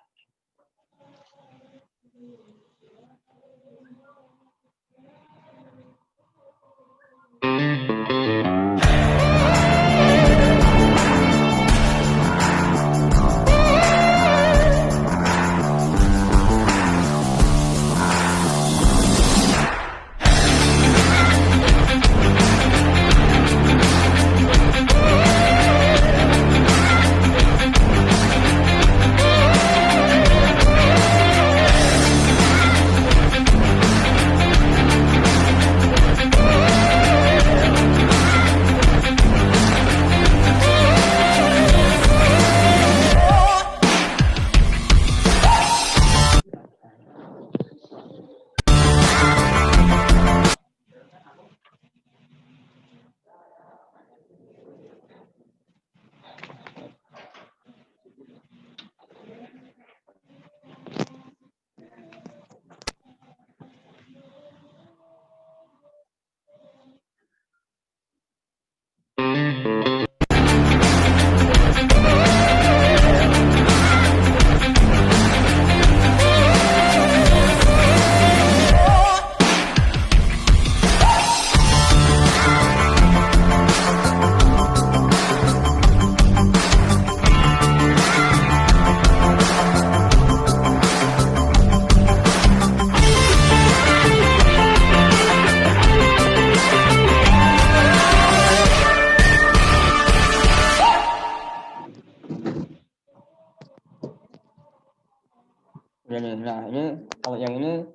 Nah, ini kalau yang ini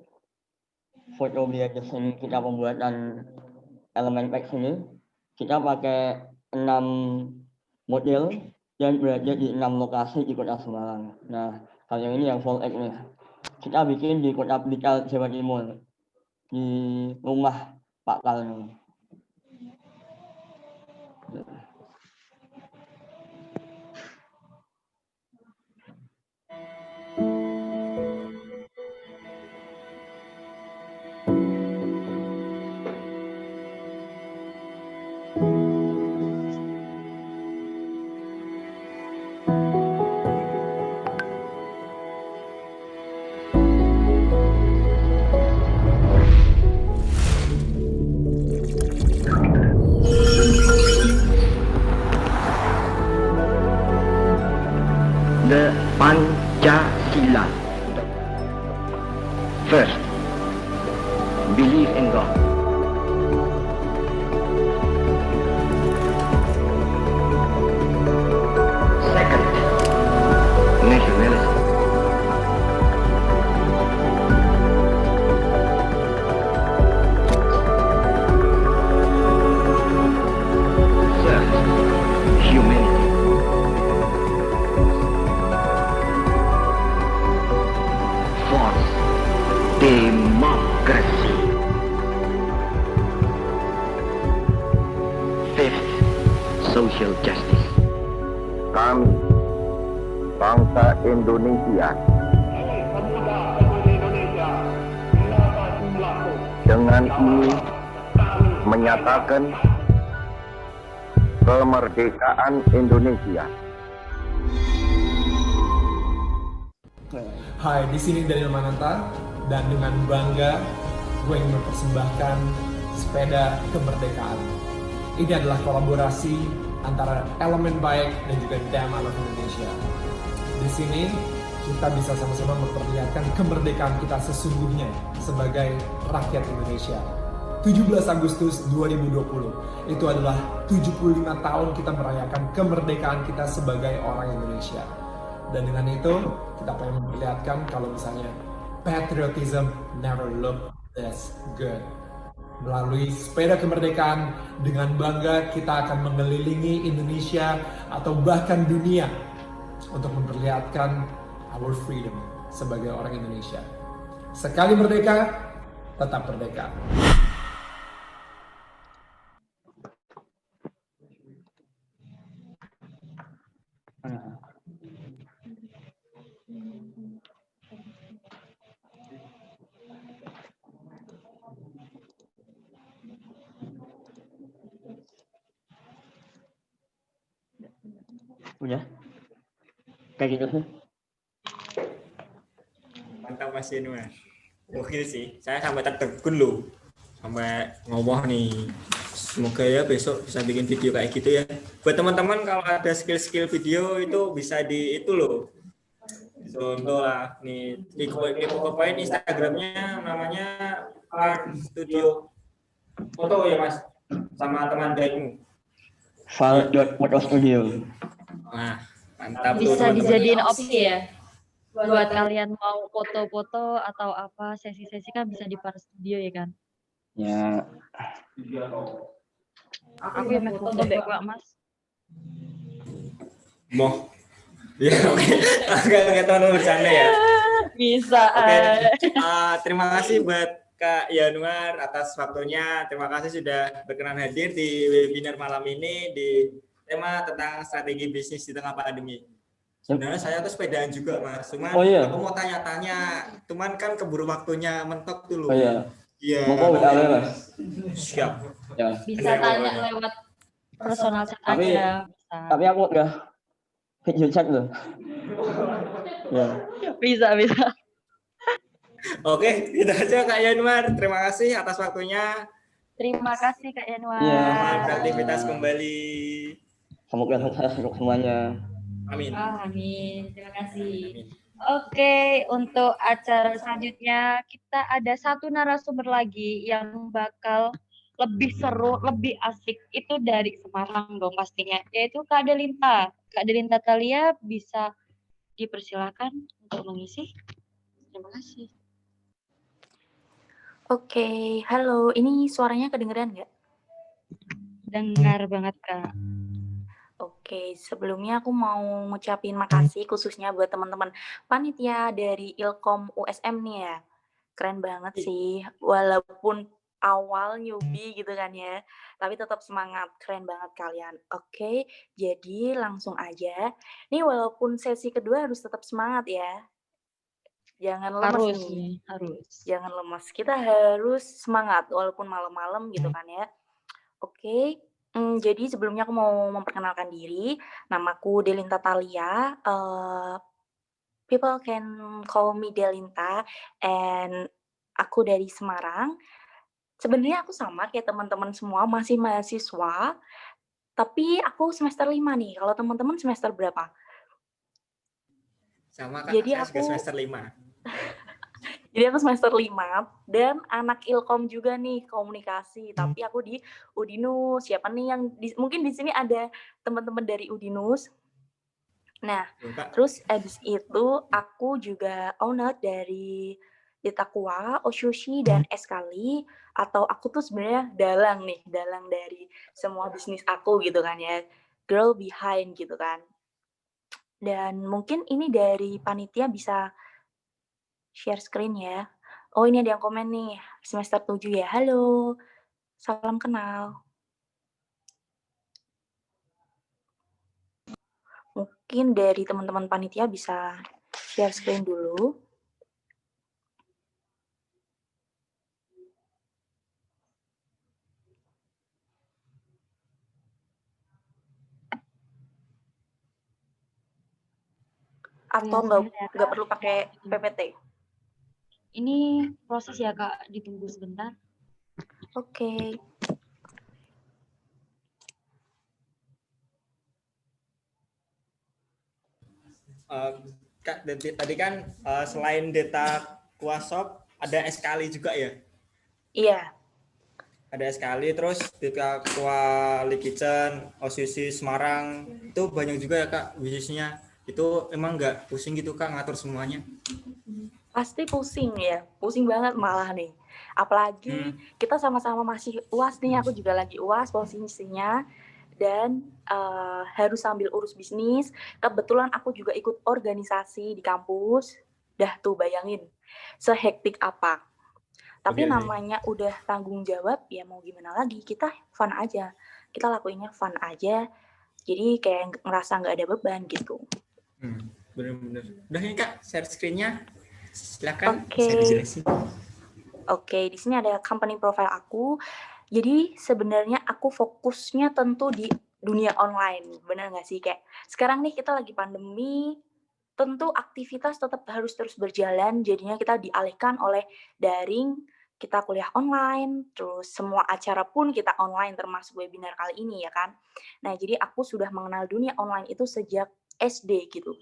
foto behind the scene kita pembuatan Elemen Pack ini, kita pakai 6 model dan berada di 6 lokasi di Kota Semarang. Nah, kalau yang ini yang Volx nih, kita bikin di Kota Blitar, Jawa Timur, di rumah Pak Kal nih. The Pancasila. First, believe in God. Second, nationalism. Third, humanity. Fourth, democracy. Fifth, social justice. Kami, bangsa Indonesia, dengan ini menyatakan kemerdekaan Indonesia. Hai, di sini Daniel Mananta, dan dengan bangga gue ingin mempersembahkan sepeda kemerdekaan. Ini adalah kolaborasi antara Elemen Bike dan juga Dam I Love Indonesia. Di sini kita bisa sama-sama memperlihatkan kemerdekaan kita sesungguhnya sebagai rakyat Indonesia. 17 Agustus 2020 itu adalah 75 tahun kita merayakan kemerdekaan kita sebagai orang Indonesia. Dan dengan itu kita pengen memperlihatkan kalau misalnya patriotism never look this good. Melalui sepeda kemerdekaan, dengan bangga kita akan mengelilingi Indonesia atau bahkan dunia untuk memperlihatkan our freedom sebagai orang Indonesia. Sekali merdeka, tetap merdeka. Udah. Kayak gitu sih. Mantap Mas Yanuar. Oke sih, saya sampai tertegun loh. Sampai ngomong nih. Semoga ya besok bisa bikin video kayak gitu ya. Buat teman-teman kalau ada skill-skill video itu bisa di itu loh. Contoh lah nih di poin Instagramnya namanya Art Studio Foto ya Mas, sama teman baikmu. File.photostudio. Nah, mantap tuh Bisa teman-teman. dijadiin opsi ya. Buat kalian mau foto-foto atau apa sesi-sesi kan bisa di Par Studio ya kan. Ya, Aku yang make foto baik kok Mas. Mau. Ya oke. Enggak teman-teman bercanda ya. Bisa. Oke. Terima kasih buat Kak Yanuar atas waktunya. Terima kasih sudah berkenan hadir di webinar malam ini di tema tentang strategi bisnis di tengah pandemi. Sebenarnya saya tuh sepedaan juga Mas. Cuman aku mau tanya-tanya. Cuman kan keburu waktunya mentok dulu. Oh iya. Iya. Mau Mas. Siap. Ya. Bisa tanya lewat personal chat aja. Tapi aku udah video chat loh. Ya. Bisa. Oke, itu aja Kak Yanuar. Terima kasih atas waktunya. Terima kasih Kak Yanuar. Selamat beraktivitas kembali. Semoga sukses untuk semuanya. Amin. Amin. Terima kasih. Amin. Oke, untuk acara selanjutnya kita ada satu narasumber lagi yang bakal lebih seru, lebih asik. Itu dari Semarang dong pastinya, yaitu Kak Delinta. Kak Delinta Thalia bisa dipersilakan untuk mengisi. Terima kasih. Oke, halo. Ini suaranya kedengeran nggak? Dengar banget, Kak. Oke, sebelumnya aku mau ngucapin makasih khususnya buat teman-teman panitia dari Ilkom USM nih ya. Keren banget sih, walaupun awal newbie gitu kan ya, tapi tetap semangat, keren banget kalian. Oke, jadi langsung aja. Nih walaupun sesi kedua harus tetap semangat ya. Jangan lemes nih. Harus. Jangan lemes, kita harus semangat walaupun malam-malam gitu kan ya. Oke. Jadi sebelumnya aku mau memperkenalkan diri, namaku Delinta Thalia, people can call me Delinta, and aku dari Semarang. Sebenarnya aku sama kayak teman-teman semua, masih mahasiswa, tapi aku semester 5 nih, kalau teman-teman semester berapa? Sama Kak, Jadi saya juga aku semester 5. Jadi aku semester 5 dan anak Ilkom juga nih komunikasi, tapi aku di Udinus. Siapa nih yang mungkin di sini ada teman-teman dari Udinus. Nah, terus abis itu aku juga owner dari Detakwa, Oshushi, dan Eskali, atau aku tuh sebenarnya dalang dari semua bisnis aku gitu kan ya, girl behind gitu kan. Dan mungkin ini dari panitia bisa share screen ya. Oh, ini ada yang komen nih, semester 7 ya. Halo, salam kenal. Mungkin dari teman-teman panitia bisa share screen dulu. Atau nggak perlu pakai PPT? Ini proses ya Kak, ditunggu sebentar. Oke. Kak, tadi kan selain Detakwa Shop ada Eskali juga ya? Iya. Ada Eskali, terus Detakwa Kitchen, Oshushi Semarang, itu banyak juga ya Kak bisnisnya. Itu emang nggak pusing gitu Kak ngatur semuanya? Pasti pusing ya, pusing banget malah nih. Apalagi kita sama-sama masih UAS nih, aku juga lagi UAS posisinya. Dan harus sambil urus bisnis. Kebetulan aku juga ikut organisasi di kampus. Dah tuh bayangin, sehektik apa. Tapi namanya udah tanggung jawab, ya mau gimana lagi. Kita fun aja. Kita lakuinnya fun aja. Jadi kayak ngerasa nggak ada beban gitu. Bener-bener. Udah nih Kak, share screen-nya. Silakan. Oke, di sini ada company profile aku. Jadi sebenarnya aku fokusnya tentu di dunia online, bener nggak sih? Kayak sekarang nih kita lagi pandemi, tentu aktivitas tetap harus terus berjalan, jadinya kita dialihkan oleh daring, kita kuliah online, terus semua acara pun kita online termasuk webinar kali ini ya kan. Nah, jadi aku sudah mengenal dunia online itu sejak SD gitu.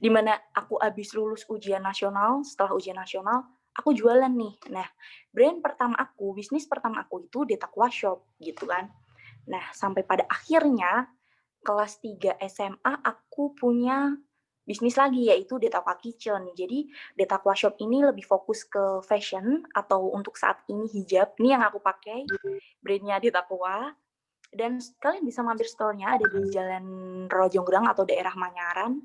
Dimana aku habis lulus ujian nasional, setelah ujian nasional, aku jualan nih. Nah, bisnis pertama aku itu Detakwa Shop gitu kan. Nah, sampai pada akhirnya kelas 3 SMA aku punya bisnis lagi yaitu Detakwa Kitchen. Jadi Detakwa Shop ini lebih fokus ke fashion atau untuk saat ini hijab. Ini yang aku pakai, brandnya Detakwa. Dan kalian bisa mampir store-nya ada di Jalan Rojonggrang atau daerah Manyaran.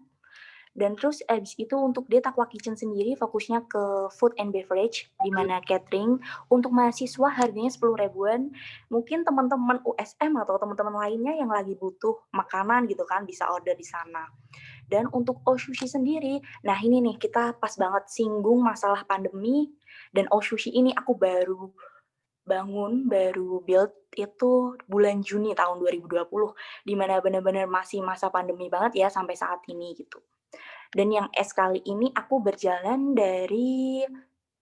Dan terus abis itu untuk Detakwa Kitchen sendiri fokusnya ke food and beverage, di mana catering untuk mahasiswa harganya 10 ribuan. Mungkin teman-teman USM atau teman-teman lainnya yang lagi butuh makanan gitu kan bisa order di sana. Dan untuk Osushi sendiri, nah ini nih kita pas banget singgung masalah pandemi, dan Osushi ini aku baru build itu bulan Juni tahun 2020, di mana benar-benar masih masa pandemi banget ya sampai saat ini gitu. Dan yang es kali ini aku berjalan dari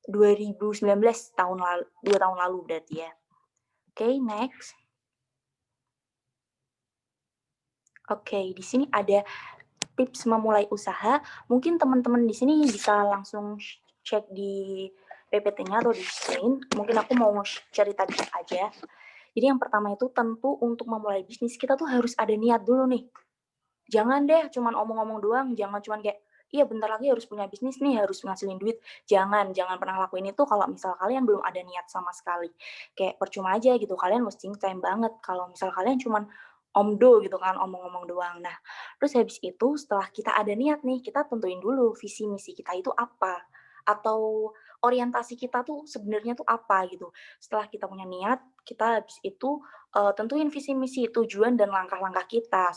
2019 2 tahun lalu berarti ya. Oke, next. Oke, di sini ada tips memulai usaha. Mungkin teman-teman di sini bisa langsung cek di PPT-nya atau di screen. Mungkin aku mau cerita dikit aja. Jadi yang pertama itu tentu untuk memulai bisnis kita tuh harus ada niat dulu nih. Jangan deh cuman omong-omong doang, jangan cuman kayak iya bentar lagi harus punya bisnis nih, harus ngasilin duit. Jangan pernah lakuin itu kalau misal kalian belum ada niat sama sekali. Kayak percuma aja gitu, kalian wasting time banget kalau misal kalian cuman omdo gitu kan, omong-omong doang. Nah, terus habis itu setelah kita ada niat nih, kita tentuin dulu visi misi kita itu apa, atau orientasi kita tuh sebenarnya tuh apa gitu. Setelah kita punya niat, kita habis itu tentuin visi misi, tujuan dan langkah-langkah kita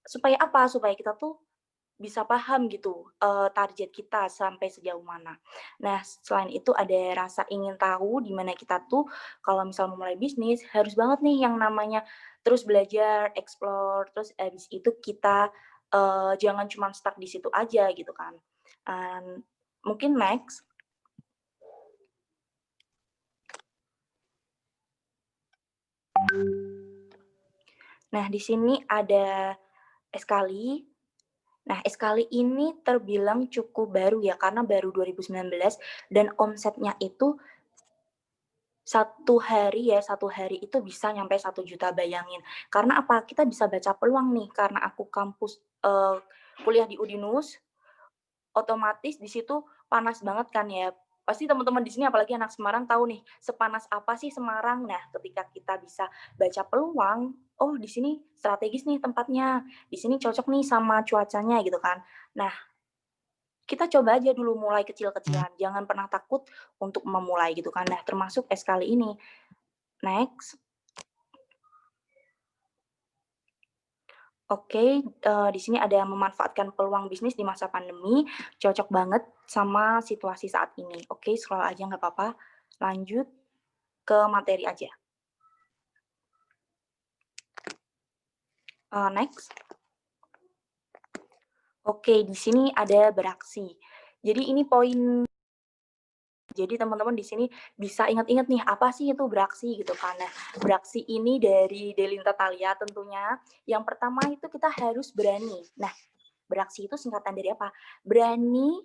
supaya apa? Supaya kita tuh bisa paham gitu target kita sampai sejauh mana. Nah, selain itu ada rasa ingin tahu di mana kita tuh kalau misal memulai bisnis harus banget nih yang namanya terus belajar, explore, terus habis itu kita jangan cuma stuck di situ aja gitu kan. Mungkin next. Nah, di sini ada Eskali. Nah, Eskali ini terbilang cukup baru ya, karena baru 2019 dan omsetnya itu satu hari itu bisa nyampe 1 juta, bayangin. Karena apa? Kita bisa baca peluang nih, karena aku kampus kuliah di Udinus, otomatis di situ panas banget kan ya. Pasti teman-teman di sini apalagi anak Semarang tahu nih, sepanas apa sih Semarang. Nah, ketika kita bisa baca peluang, oh di sini strategis nih tempatnya, di sini cocok nih sama cuacanya gitu kan. Nah, kita coba aja dulu mulai kecil-kecilan, jangan pernah takut untuk memulai gitu kan. Nah, termasuk kali ini. Next. Oke, di sini ada memanfaatkan peluang bisnis di masa pandemi, cocok banget sama situasi saat ini. Oke, scroll aja nggak apa-apa. Lanjut ke materi aja. Next. Oke, di sini ada beraksi. Jadi ini poin. Jadi teman-teman di sini bisa ingat-ingat nih apa sih itu beraksi gitu kan. Nah, beraksi ini dari Delinta Thalia tentunya. Yang pertama itu kita harus berani. Nah, beraksi itu singkatan dari apa? Berani,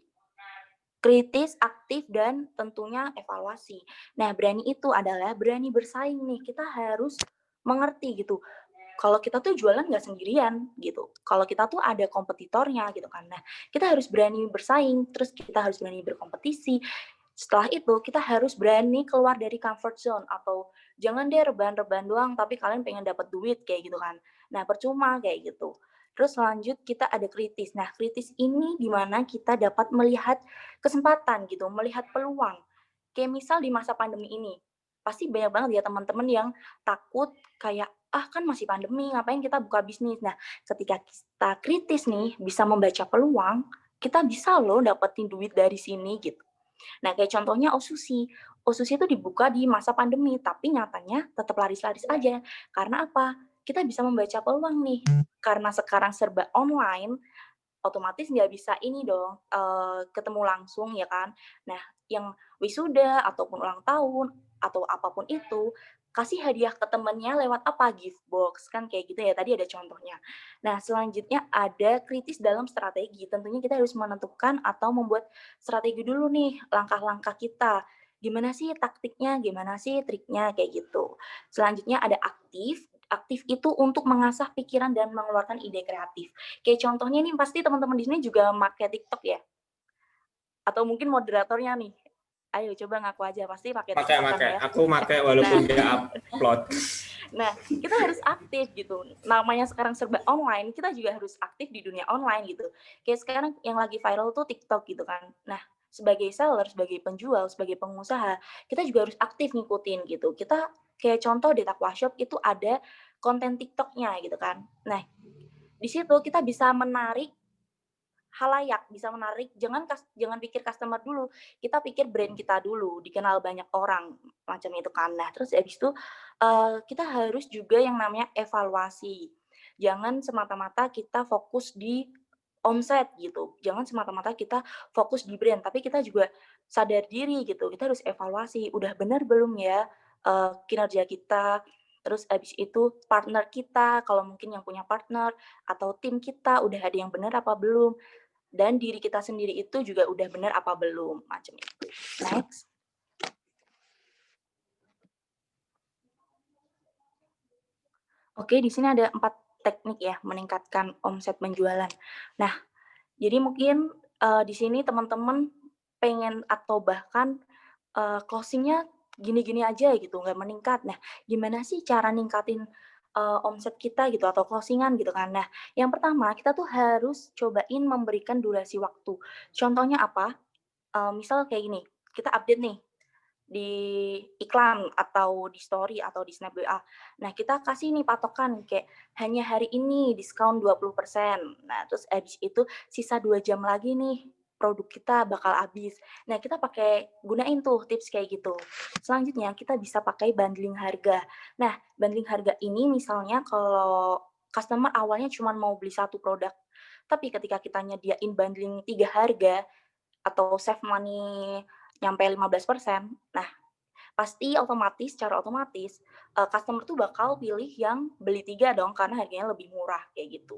kritis, aktif, dan tentunya evaluasi. Nah, berani itu adalah berani bersaing nih. Kita harus mengerti gitu. Kalau kita tuh jualan nggak sendirian gitu. Kalau kita tuh ada kompetitornya gitu kan. Nah, kita harus berani bersaing, terus kita harus berani berkompetisi. Setelah itu kita harus berani keluar dari comfort zone, atau jangan deh rebahan-rebahan doang tapi kalian pengen dapat duit kayak gitu kan. Nah, percuma kayak gitu. Terus lanjut kita ada kritis. Nah, kritis ini dimana kita dapat melihat kesempatan gitu, melihat peluang. Kayak misal di masa pandemi ini, pasti banyak banget ya teman-teman yang takut kayak, kan masih pandemi, ngapain kita buka bisnis. Nah, ketika kita kritis nih, bisa membaca peluang, kita bisa loh dapetin duit dari sini gitu. Nah, kayak contohnya Osushi. Osushi itu dibuka di masa pandemi, tapi nyatanya tetap laris-laris aja. Karena apa? kita bisa membaca peluang nih. Karena sekarang serba online, otomatis nggak bisa ini dong, ketemu langsung ya kan. Nah, yang wisuda ataupun ulang tahun atau apapun itu, kasih hadiah ke temennya lewat apa? Gift box, kan kayak gitu ya, tadi ada contohnya. Nah, selanjutnya ada kritis dalam strategi. Tentunya kita harus menentukan atau membuat strategi dulu nih, langkah-langkah kita. Gimana sih taktiknya, gimana sih triknya, kayak gitu. Selanjutnya ada aktif. Aktif itu untuk mengasah pikiran dan mengeluarkan ide kreatif. Kayak contohnya nih, pasti teman-teman di sini juga pakai TikTok ya? Atau mungkin moderatornya nih. Ayo coba ngaku aja, pasti pakai TikTok kan Pakai. ya? Aku pakai walaupun nggak upload. Nah, kita harus aktif gitu. Namanya sekarang serba online, kita juga harus aktif di dunia online gitu. Kayak sekarang yang lagi viral tuh TikTok gitu kan. Nah, sebagai seller, sebagai penjual, sebagai pengusaha, kita juga harus aktif ngikutin gitu. Kita kayak contoh di Takwa Shop itu ada konten TikTok-nya gitu kan. Nah, di situ kita bisa menarik halayak, bisa menarik, jangan pikir customer dulu, kita pikir brand kita dulu, dikenal banyak orang, macam itu kan. Nah, terus habis itu kita harus juga yang namanya evaluasi. Jangan semata-mata kita fokus di omset gitu, jangan semata-mata kita fokus di brand, tapi kita juga sadar diri gitu, kita harus evaluasi, udah benar belum ya kinerja kita, terus habis itu partner kita, kalau mungkin yang punya partner, atau tim kita udah ada yang benar apa belum, dan diri kita sendiri itu juga udah benar apa belum, macam itu. Next. Oke, di sini ada 4 teknik ya meningkatkan omset penjualan. Nah, jadi mungkin di sini teman-teman pengen atau bahkan closing-nya gini-gini aja gitu, nggak meningkat. Nah, gimana sih cara ningkatin omset kita gitu atau closing-an gitu kan. Nah, yang pertama kita tuh harus cobain memberikan durasi waktu. Contohnya apa? Misal kayak gini, kita update nih di iklan atau di story atau di snap WA. Nah, kita kasih nih patokan kayak hanya hari ini diskon 20%. Nah, terus habis itu sisa 2 jam lagi nih produk kita bakal habis. Nah, kita gunain tuh tips kayak gitu. Selanjutnya kita bisa pakai bundling harga. Nah, bundling harga ini misalnya kalau customer awalnya cuma mau beli 1 produk, tapi ketika kita nyediain bundling 3 harga atau save money nyampe 15%, nah pasti secara otomatis customer tuh bakal pilih yang beli 3 dong karena harganya lebih murah kayak gitu.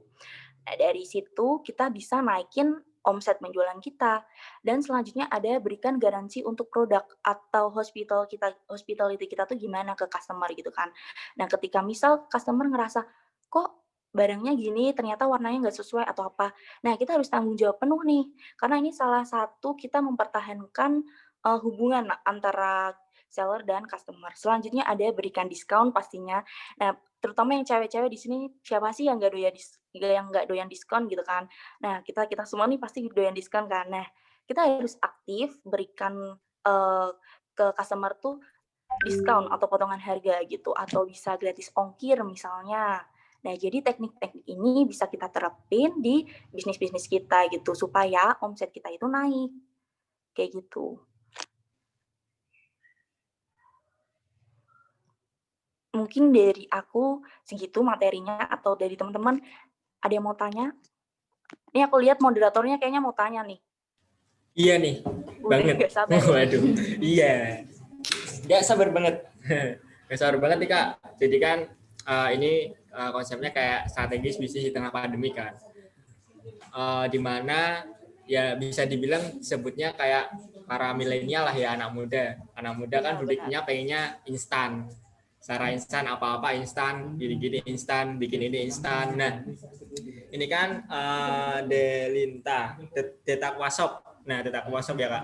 Nah, dari situ kita bisa naikin omset penjualan kita. Dan selanjutnya ada berikan garansi untuk produk atau hospitality kita tuh gimana ke customer gitu kan. Nah, ketika misal customer ngerasa kok barangnya gini ternyata warnanya nggak sesuai atau apa. Nah, kita harus tanggung jawab penuh nih. Karena ini salah satu kita mempertahankan hubungan antara seller dan customer. Selanjutnya ada berikan diskon pastinya. Nah, terutama yang cewek-cewek di sini siapa sih yang nggak doyan diskon gitu kan. Nah, kita semua nih pasti doyan diskon kan. Nah, kita harus aktif berikan ke customer tuh diskon atau potongan harga gitu atau bisa gratis ongkir misalnya. Nah, jadi teknik-teknik ini bisa kita terapin di bisnis-bisnis kita gitu supaya omset kita itu naik. Kayak gitu. Mungkin dari aku segitu materinya atau dari teman-teman ada yang mau tanya? Ini aku lihat moderatornya kayaknya mau tanya nih. Iya nih, banget. Gak sabar. Waduh, iya. Gak sabar banget. Gak sabar banget nih Kak. Jadi kan ini konsepnya kayak strategis bisnis di tengah pandemi kan. Dimana ya bisa dibilang sebutnya kayak para milenial lah ya, anak muda. Anak muda kan berpikirnya pengennya instan. Secara instan, apa-apa instan, gini-gini instan, bikin ini instan. Nah, ini kan Delinta, Takwa Shop. Nah, Takwa Shop ya Kak.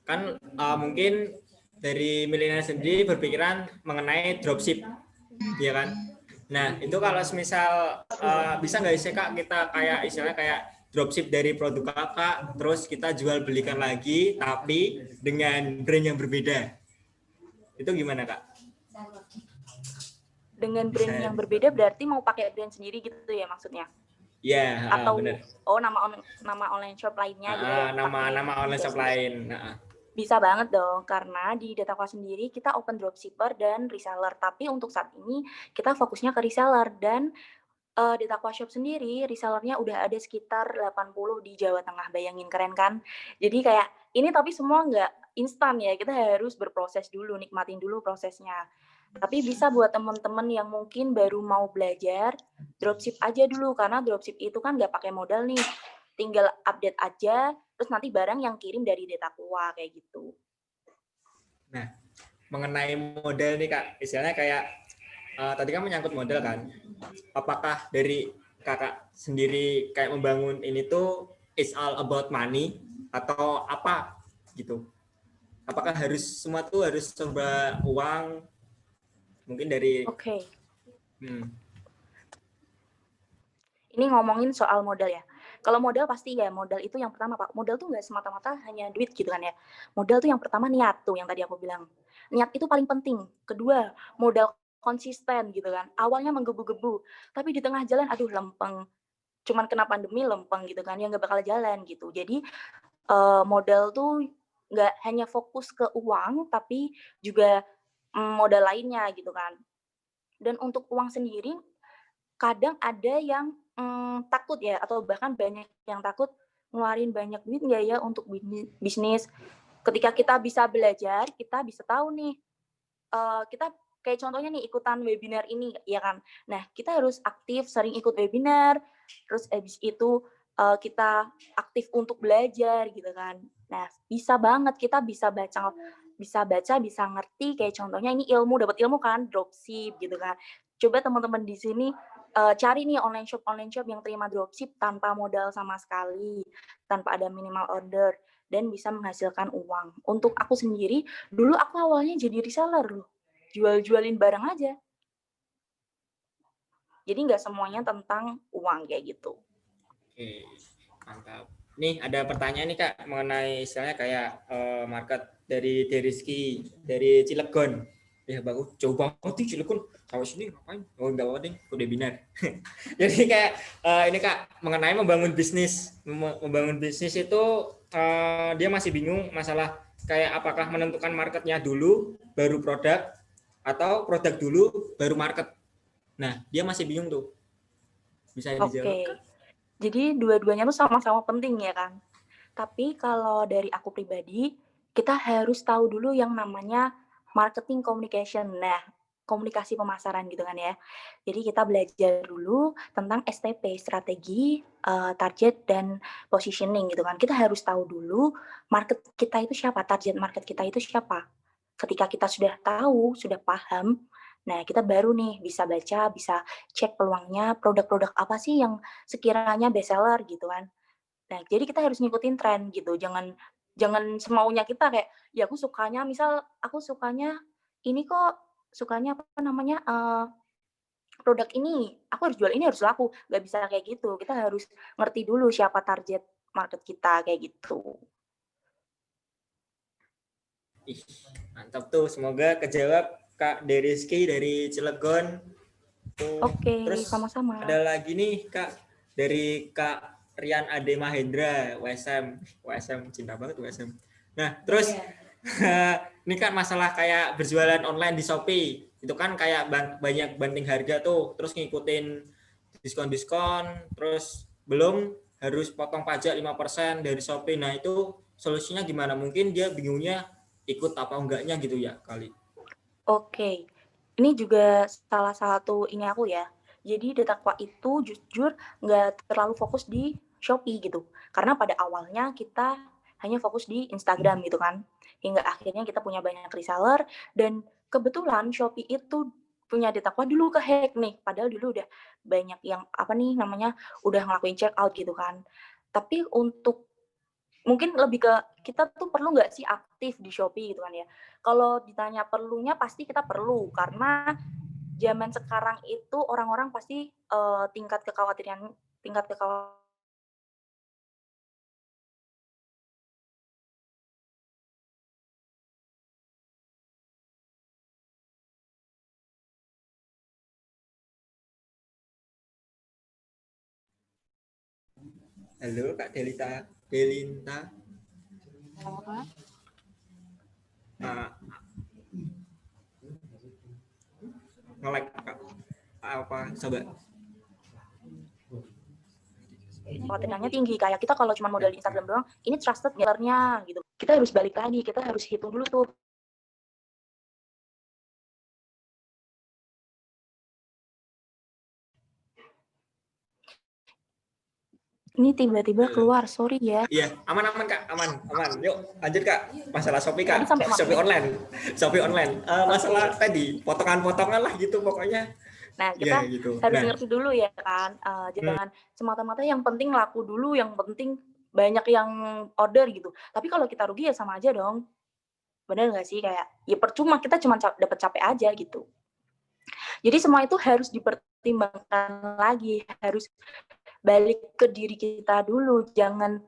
Kan mungkin dari milenial sendiri berpikiran mengenai dropship, ya kan? Nah, itu kalau misal bisa nggak sih Kak kita kayak istilahnya kayak dropship dari produk Kakak, terus kita jual belikan lagi, tapi dengan brand yang berbeda. Itu gimana Kak? Dengan brand yang berbeda berarti mau pakai brand sendiri gitu ya maksudnya? Iya, atau bener. nama online shop lainnya gitu ya? Nama online shop lain. Bisa banget dong, karena di Datakwa sendiri kita open dropshipper dan reseller. Tapi untuk saat ini kita fokusnya ke reseller dan di Datakwa Shop sendiri resellernya udah ada sekitar 80 di Jawa Tengah. Bayangin keren kan? Jadi kayak ini tapi semua nggak instan ya, kita harus berproses dulu, nikmatin dulu prosesnya. Tapi bisa buat teman-teman yang mungkin baru mau belajar, dropship aja dulu karena dropship itu kan nggak pakai modal nih. Tinggal update aja, terus nanti barang yang kirim dari Datakwa kayak gitu. Nah, mengenai modal nih Kak, istilahnya kayak tadi kan menyangkut modal kan. Apakah dari Kakak sendiri kayak membangun ini tuh it's all about money atau apa gitu? Apakah harus semua tuh harus serba uang? Mungkin dari Oke. Ini ngomongin soal modal ya. Kalau modal pasti ya, modal itu yang pertama Pak. Modal tuh nggak semata-mata hanya duit gitu kan ya. Modal tuh yang pertama niat tuh yang tadi aku bilang. Niat itu paling penting. Kedua, modal konsisten gitu kan. Awalnya menggebu-gebu, tapi di tengah jalan aduh lempeng. Cuman kena pandemi lempeng gitu kan, ya nggak bakal jalan gitu. Jadi modal tuh nggak hanya fokus ke uang, tapi juga modal lainnya gitu kan. Dan untuk uang sendiri, kadang ada yang takut ya, atau bahkan banyak yang takut ngeluarin banyak duit nggak ya untuk bisnis. Ketika kita bisa belajar, kita bisa tahu nih, kita kayak contohnya nih ikutan webinar ini, ya kan. Nah, kita harus aktif, sering ikut webinar, terus habis itu kita aktif untuk belajar gitu kan. Nah, bisa banget kita bisa baca, bisa ngerti kayak contohnya ini ilmu, dapat ilmu kan, dropship gitu kan. Coba teman-teman di sini cari nih online shop yang terima dropship tanpa modal sama sekali, tanpa ada minimal order, dan bisa menghasilkan uang. Untuk aku sendiri, dulu aku awalnya jadi reseller loh, jual-jualin barang aja. Jadi nggak semuanya tentang uang kayak gitu. Oke, mantap. Nih ada pertanyaan nih Kak mengenai istilahnya kayak market dari Rizky dari Cilegon. Ya bagus, jauh banget sih Cilegon. Sampai sini ngapain? Oh enggak apa-apa deh, udah binar. Jadi kayak ini Kak mengenai membangun bisnis. Membangun bisnis itu dia masih bingung masalah kayak apakah menentukan marketnya dulu baru produk atau produk dulu baru market. Nah, dia masih bingung tuh. Bisa dijawab? Oke. Jadi dua-duanya tuh sama-sama penting ya kan. Tapi kalau dari aku pribadi, kita harus tahu dulu yang namanya marketing communication. Nah, komunikasi pemasaran gitu kan ya. Jadi kita belajar dulu tentang STP, strategi, target, dan positioning gitu kan. Kita harus tahu dulu market kita itu siapa, target market kita itu siapa. Ketika kita sudah tahu, sudah paham, nah kita baru nih bisa baca, bisa cek peluangnya, produk-produk apa sih yang sekiranya best seller gitu kan. Nah, jadi kita harus ngikutin tren gitu. Jangan semaunya kita kayak, ya aku sukanya misal aku sukanya ini kok, sukanya apa namanya, produk ini, aku harus jual ini, harus laku. Nggak bisa kayak gitu. Kita harus ngerti dulu siapa target market kita kayak gitu. Ih, mantap tuh. Semoga kejawab Kak Rizky dari Cilegon. Oke, Terus sama-sama. ada lagi nih Kak dari Kak Rian Ade Mahendra, WSM. WSM, cinta banget WSM. Nah, terus ini kan masalah kayak berjualan online di Shopee. Itu kan kayak banyak banting harga tuh, terus ngikutin diskon-diskon, terus belum harus potong pajak 5% dari Shopee. Nah, itu solusinya gimana? Mungkin dia bingungnya ikut apa enggaknya gitu ya kali. Oke, ini juga salah satu ini aku ya. Jadi Datakwa itu jujur nggak terlalu fokus di Shopee gitu. Karena pada awalnya kita hanya fokus di Instagram gitu kan. Hingga akhirnya kita punya banyak reseller dan kebetulan Shopee itu punya Datakwa dulu ke-hack nih. Padahal dulu udah banyak yang apa nih namanya udah ngelakuin check out gitu kan. Tapi untuk mungkin lebih ke kita tuh perlu nggak sih aktif di Shopee gitu kan ya. Kalau ditanya perlunya pasti kita perlu karena zaman sekarang itu orang-orang pasti tingkat kekhawatiran. Halo Kak Delinta. uh, nge-like Kak. Apa coba? Kekhawatirannya tinggi, kayak kita kalau cuma modal di Instagram doang, ini trusted nggak gitu. Kita harus balik lagi, kita harus hitung dulu tuh. Ini tiba-tiba keluar, sorry ya. Iya, aman Kak, aman. Yuk, lanjut Kak. Masalah Shopee Kak, Sampai Shopee online. Masalah tadi, potongan-potongan lah gitu pokoknya. Nah, kita gitu. harus ngerti dulu ya kan, jangan semata-mata yang penting laku dulu, yang penting banyak yang order gitu. Tapi kalau kita rugi ya sama aja dong. Bener nggak sih? Kayak, ya percuma, kita cuma dapat capek aja gitu. Jadi semua itu harus dipertimbangkan lagi, harus balik ke diri kita dulu, jangan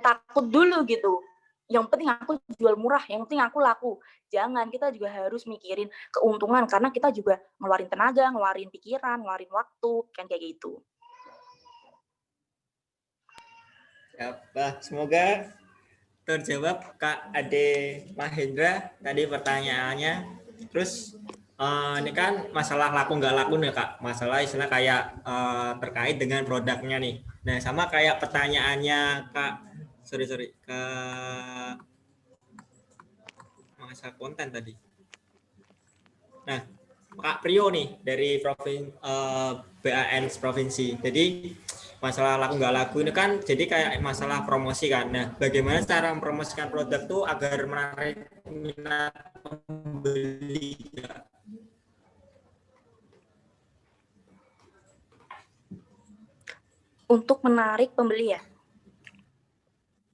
takut dulu gitu. Yang penting aku jual murah, yang penting aku laku. Jangan, kita juga harus mikirin keuntungan karena kita juga ngeluarin tenaga, ngeluarin pikiran, ngeluarin waktu, kan kayak gitu. Nah, semoga terjawab Kak Ade Mahendra tadi pertanyaannya. Terus ini kan masalah laku nggak laku nih Kak, masalah istilah kayak terkait dengan produknya nih. Nah sama kayak pertanyaannya Kak, Kak masa konten tadi. Nah Kak Prio nih dari BAN provinsi. Jadi masalah laku nggak laku ini kan jadi kayak masalah promosi kan. Nah bagaimana cara mempromosikan produk tuh agar menarik minat pembeli? Untuk menarik pembeli ya?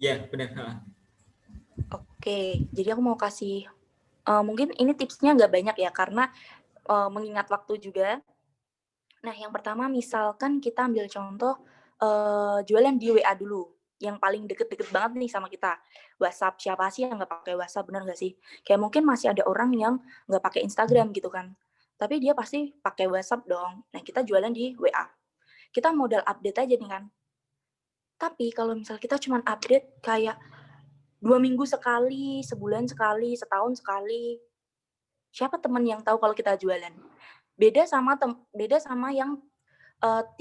Ya, benar. Oke, jadi aku mau kasih, mungkin ini tipsnya nggak banyak ya, karena mengingat waktu juga. Nah, yang pertama misalkan kita ambil contoh jualan di WA dulu, yang paling deket-deket banget nih sama kita. WhatsApp, siapa sih yang nggak pakai WhatsApp, bener nggak sih? Kayak mungkin masih ada orang yang nggak pakai Instagram gitu kan, tapi dia pasti pakai WhatsApp dong. Nah, kita jualan di WA. Kita modal update aja nih kan. Tapi kalau misal kita cuma update kayak 2 minggu sekali, sebulan sekali, setahun sekali, siapa teman yang tahu kalau kita jualan? Beda sama yang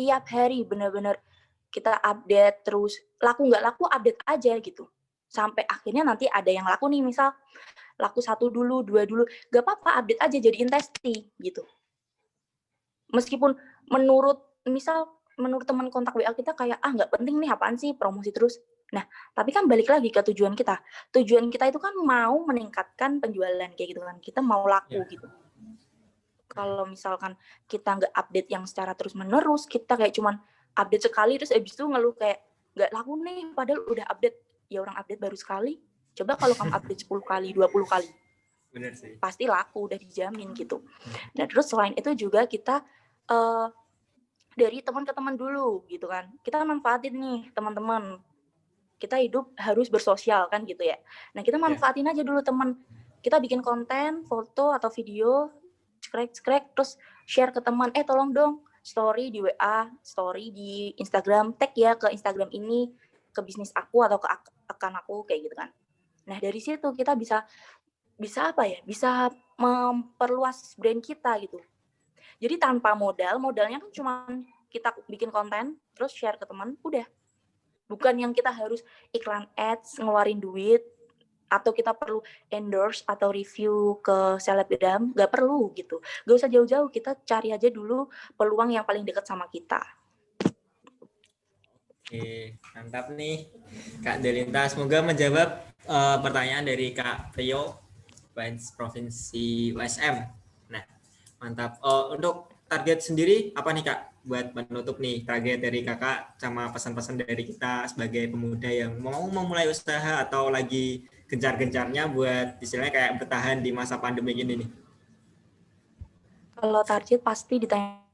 tiap hari benar-benar kita update terus, laku nggak laku update aja gitu. Sampai akhirnya nanti ada yang laku nih, misal laku 1 dulu, 2 dulu, gak apa-apa update aja, jadiin testi gitu. Meskipun menurut teman kontak WA kita kayak, nggak penting nih, apaan sih promosi terus. Nah, tapi kan balik lagi ke tujuan kita. Tujuan kita itu kan mau meningkatkan penjualan kayak gitu kan. Kita mau laku gitu. Kalau misalkan kita nggak update yang secara terus-menerus, kita kayak cuman update sekali terus abis itu ngeluh kayak nggak laku nih, padahal udah update. Ya orang update baru sekali. Coba kalau kamu update 10 kali, 20 kali. Bener sih. Pasti laku, udah dijamin gitu. Nah, terus selain itu juga kita dari teman ke teman dulu gitu kan. Kita manfaatin nih teman-teman. Kita hidup harus bersosial kan gitu ya. Nah, kita manfaatin aja dulu teman. Kita bikin konten, foto atau video, scrap terus share ke teman. Tolong dong story di WA, story di Instagram, tag ya ke Instagram ini, ke bisnis aku atau ke akun aku kayak gitu kan. Nah, dari situ kita bisa apa ya? Bisa memperluas brand kita gitu. Jadi tanpa modalnya kan cuma kita bikin konten, terus share ke teman, udah. Bukan yang kita harus iklan ads, ngeluarin duit, atau kita perlu endorse atau review ke selebgram, gak perlu gitu. Gak usah jauh-jauh, kita cari aja dulu peluang yang paling dekat sama kita. Oke, mantap nih Kak Delinta. Semoga menjawab pertanyaan dari Kak Prio, Provinsi USM. Nah, mantap. Untuk target sendiri apa nih Kak? Buat menutup nih target dari Kakak sama pesan-pesan dari kita sebagai pemuda yang mau memulai usaha atau lagi gencar-gencarnya buat istilahnya kayak bertahan di masa pandemi ini nih. Kalau target pasti ditanya.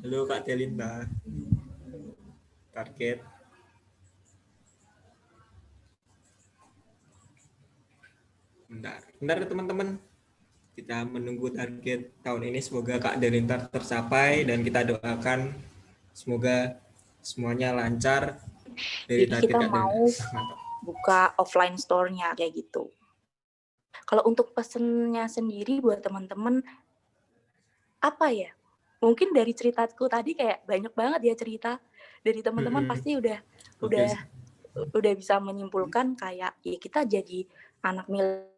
Halo Kak Delinta. Target. Bentar teman-teman. kita menunggu target tahun ini, semoga Kak Delinta tercapai dan kita doakan semoga semuanya lancar dari Jadi target kita Kak Delinta. mau buka offline store-nya kayak gitu. Kalau untuk pesennya sendiri buat teman-teman, apa ya? Mungkin dari ceritaku tadi kayak banyak banget ya cerita dari teman-teman, pasti udah bisa menyimpulkan kayak ya kita jadi anak milenial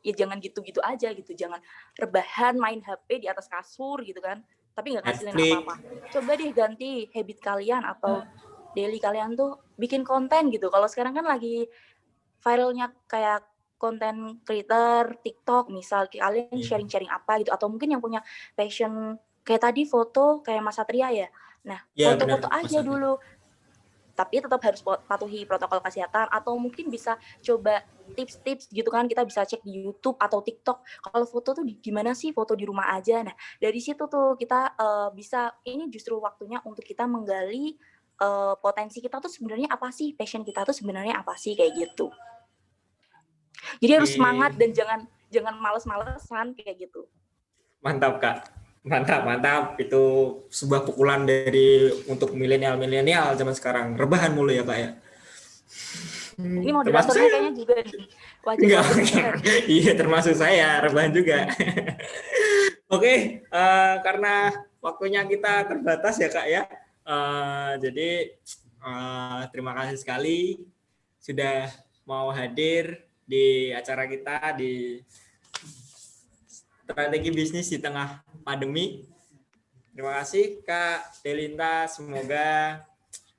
ya jangan gitu-gitu aja gitu, jangan rebahan main HP di atas kasur gitu kan, tapi nggak ngasilin apa-apa. Coba deh ganti habit kalian atau daily kalian tuh bikin konten gitu. Kalau sekarang kan lagi viralnya kayak konten creator TikTok, misal kalian sharing-sharing apa gitu, atau mungkin yang punya passion kayak tadi foto kayak Mas Satria ya. Nah, foto-foto aja dulu. Tapi tetap harus patuhi protokol kesehatan, atau mungkin bisa coba tips-tips gitu kan, kita bisa cek di YouTube atau TikTok kalau foto tuh gimana sih foto di rumah aja. Nah dari situ tuh kita bisa, ini justru waktunya untuk kita menggali potensi kita tuh sebenarnya apa sih, passion kita tuh sebenarnya apa sih, kayak gitu. Jadi harus semangat dan jangan males-malesan kayak gitu. Mantap Kak, mantap. Itu sebuah pukulan untuk milenial zaman sekarang. Rebahan mulu ya Kak ya. Ini moderatornya kayaknya juga nih. Iya, termasuk saya, rebahan juga. Oke, karena waktunya kita terbatas ya Kak ya. Jadi terima kasih sekali sudah mau hadir di acara kita di strategi bisnis di tengah pandemi. Terima kasih Kak Delinta, semoga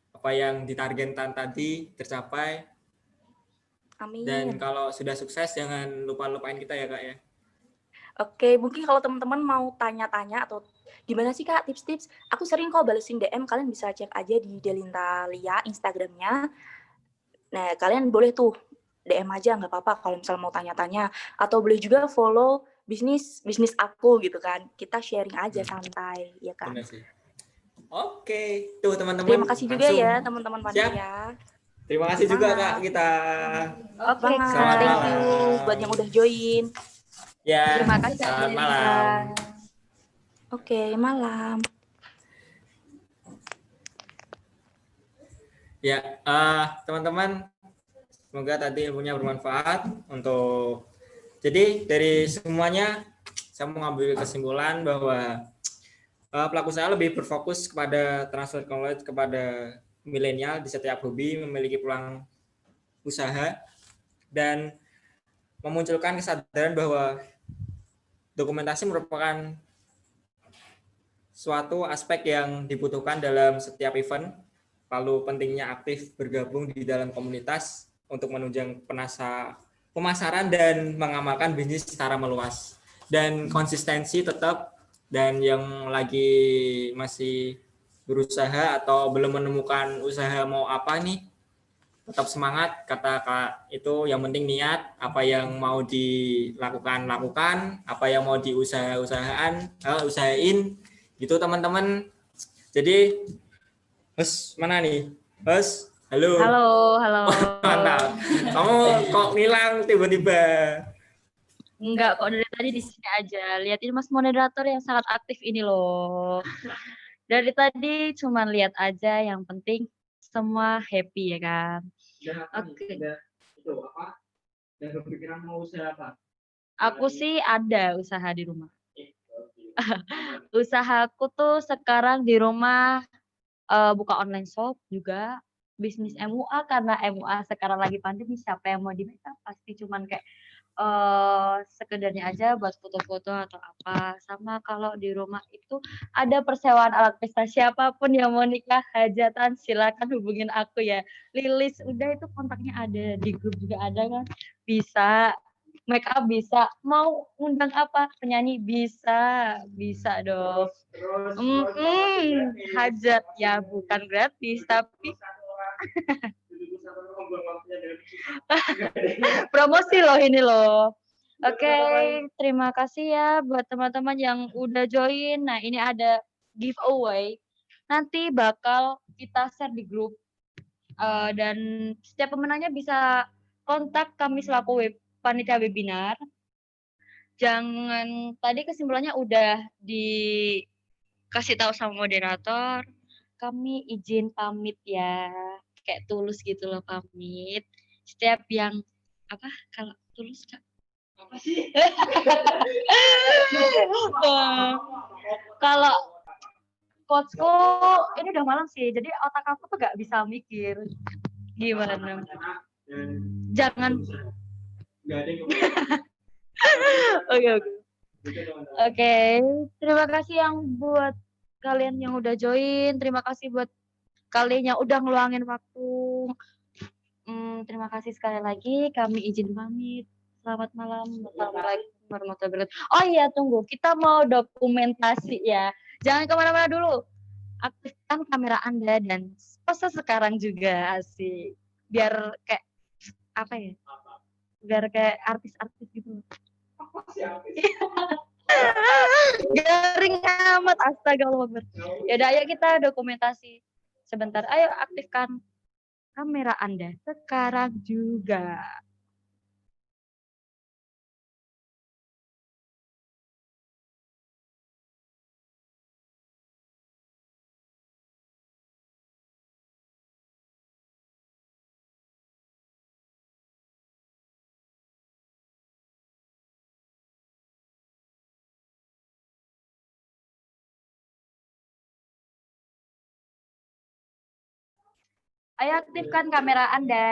apa yang ditargetkan tadi tercapai. Amin. Dan kalau sudah sukses jangan lupain kita ya Kak ya. Oke, mungkin kalau teman-teman mau tanya-tanya atau gimana sih Kak tips-tips, aku sering kok balesin DM, kalian bisa cek aja di Delinta Lia Instagramnya. Nah kalian boleh tuh DM aja, nggak apa-apa kalau misal mau tanya-tanya, atau boleh juga follow bisnis aku gitu kan, kita sharing aja santai ya kan. Benar sih. Oke, tuh teman-teman. Terima kasih juga ya teman-teman panitia. Terima kasih juga Kak kita. Oke, thank you buat yang udah join. Ya, terima kasih. Selamat malam. Oke, malam. Ya, teman-teman, semoga tadi ilmunya bermanfaat untuk. Jadi dari semuanya saya mengambil kesimpulan bahwa pelaku usaha lebih berfokus kepada transfer knowledge kepada milenial di setiap hobi, memiliki peluang usaha, dan memunculkan kesadaran bahwa dokumentasi merupakan suatu aspek yang dibutuhkan dalam setiap event, lalu pentingnya aktif bergabung di dalam komunitas untuk menunjang pemasaran dan mengamalkan bisnis secara meluas. Dan konsistensi tetap, dan yang lagi masih berusaha atau belum menemukan usaha mau apa nih, tetap semangat, kata Kak itu yang penting niat, apa yang mau dilakukan, apa yang mau usahain gitu teman-teman. Jadi host mana nih? Host, halo. Mantap. Kamu kok ngilang tiba-tiba? Enggak, kok dari tadi di sini aja. Lihatin Mas moderator yang sangat aktif ini loh. Dari tadi cuman lihat aja, yang penting semua happy ya kan. Oke. Itu apa? Dan berpikiran mau usaha apa? Aku sih ada usaha di rumah. Usahaku tuh sekarang di rumah buka online shop juga, bisnis MUA, karena MUA sekarang lagi pandemi, siapa yang mau di makeup pasti cuman kayak sekedarnya aja buat foto-foto atau apa. Sama kalau di rumah itu ada persewaan alat pesta, siapapun yang mau nikah hajatan silakan hubungin aku ya. Lilis, udah itu kontaknya ada di grup juga ada kan, bisa make up bisa, mau undang apa penyanyi bisa dong. Hajat ya, bukan gratis tapi promosi loh ini loh. Oke, terima kasih ya buat teman-teman yang udah join. Nah ini ada giveaway, nanti bakal kita share di grup, dan setiap pemenangnya bisa kontak kami selaku panitia webinar. jangan, tadi kesimpulannya udah dikasih tahu sama moderator. Kami izin pamit ya, kayak Tulus gitu loh pamit. Setiap yang apa kalau Tulus Kak? Apa sih? Kalau coachku ini udah malam sih, jadi otak aku tuh gak bisa mikir gimana. Jangan. Oke. Terima kasih yang buat kalian yang udah join. Terima kasih buat kalian yang udah ngeluangin waktu. Terima kasih sekali lagi. Kami izin pamit. Selamat malam. Assalamualaikum warahmatullahi wabarakatuh. Oh iya, tunggu. Kita mau dokumentasi ya. Jangan kemana-mana dulu. Aktifkan kamera Anda dan pose sekarang juga, asik. Biar kayak apa ya? Biar kayak artis-artis gitu. Garing amat, astaga Allah. Yaudah, ayo kita dokumentasi sebentar. Ayo aktifkan kamera Anda sekarang juga. Ayo aktifkan kamera Anda.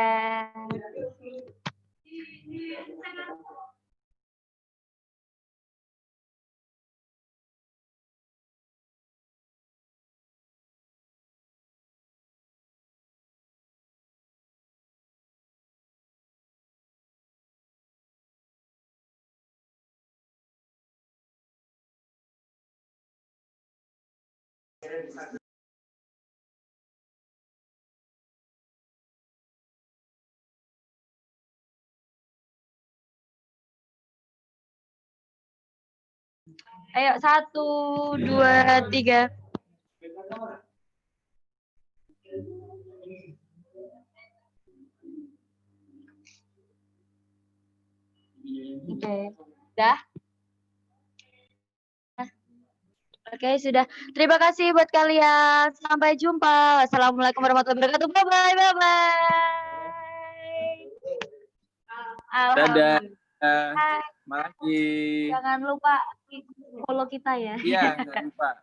Ayo 1, 2, 3. Oke, dah. Oke, sudah. Terima kasih buat kalian. Sampai jumpa. Assalamualaikum warahmatullahi wabarakatuh. Bye bye, bye bye. Dadah. Hai. Makasih. Jangan lupa follow kita ya. Iya, jangan lupa.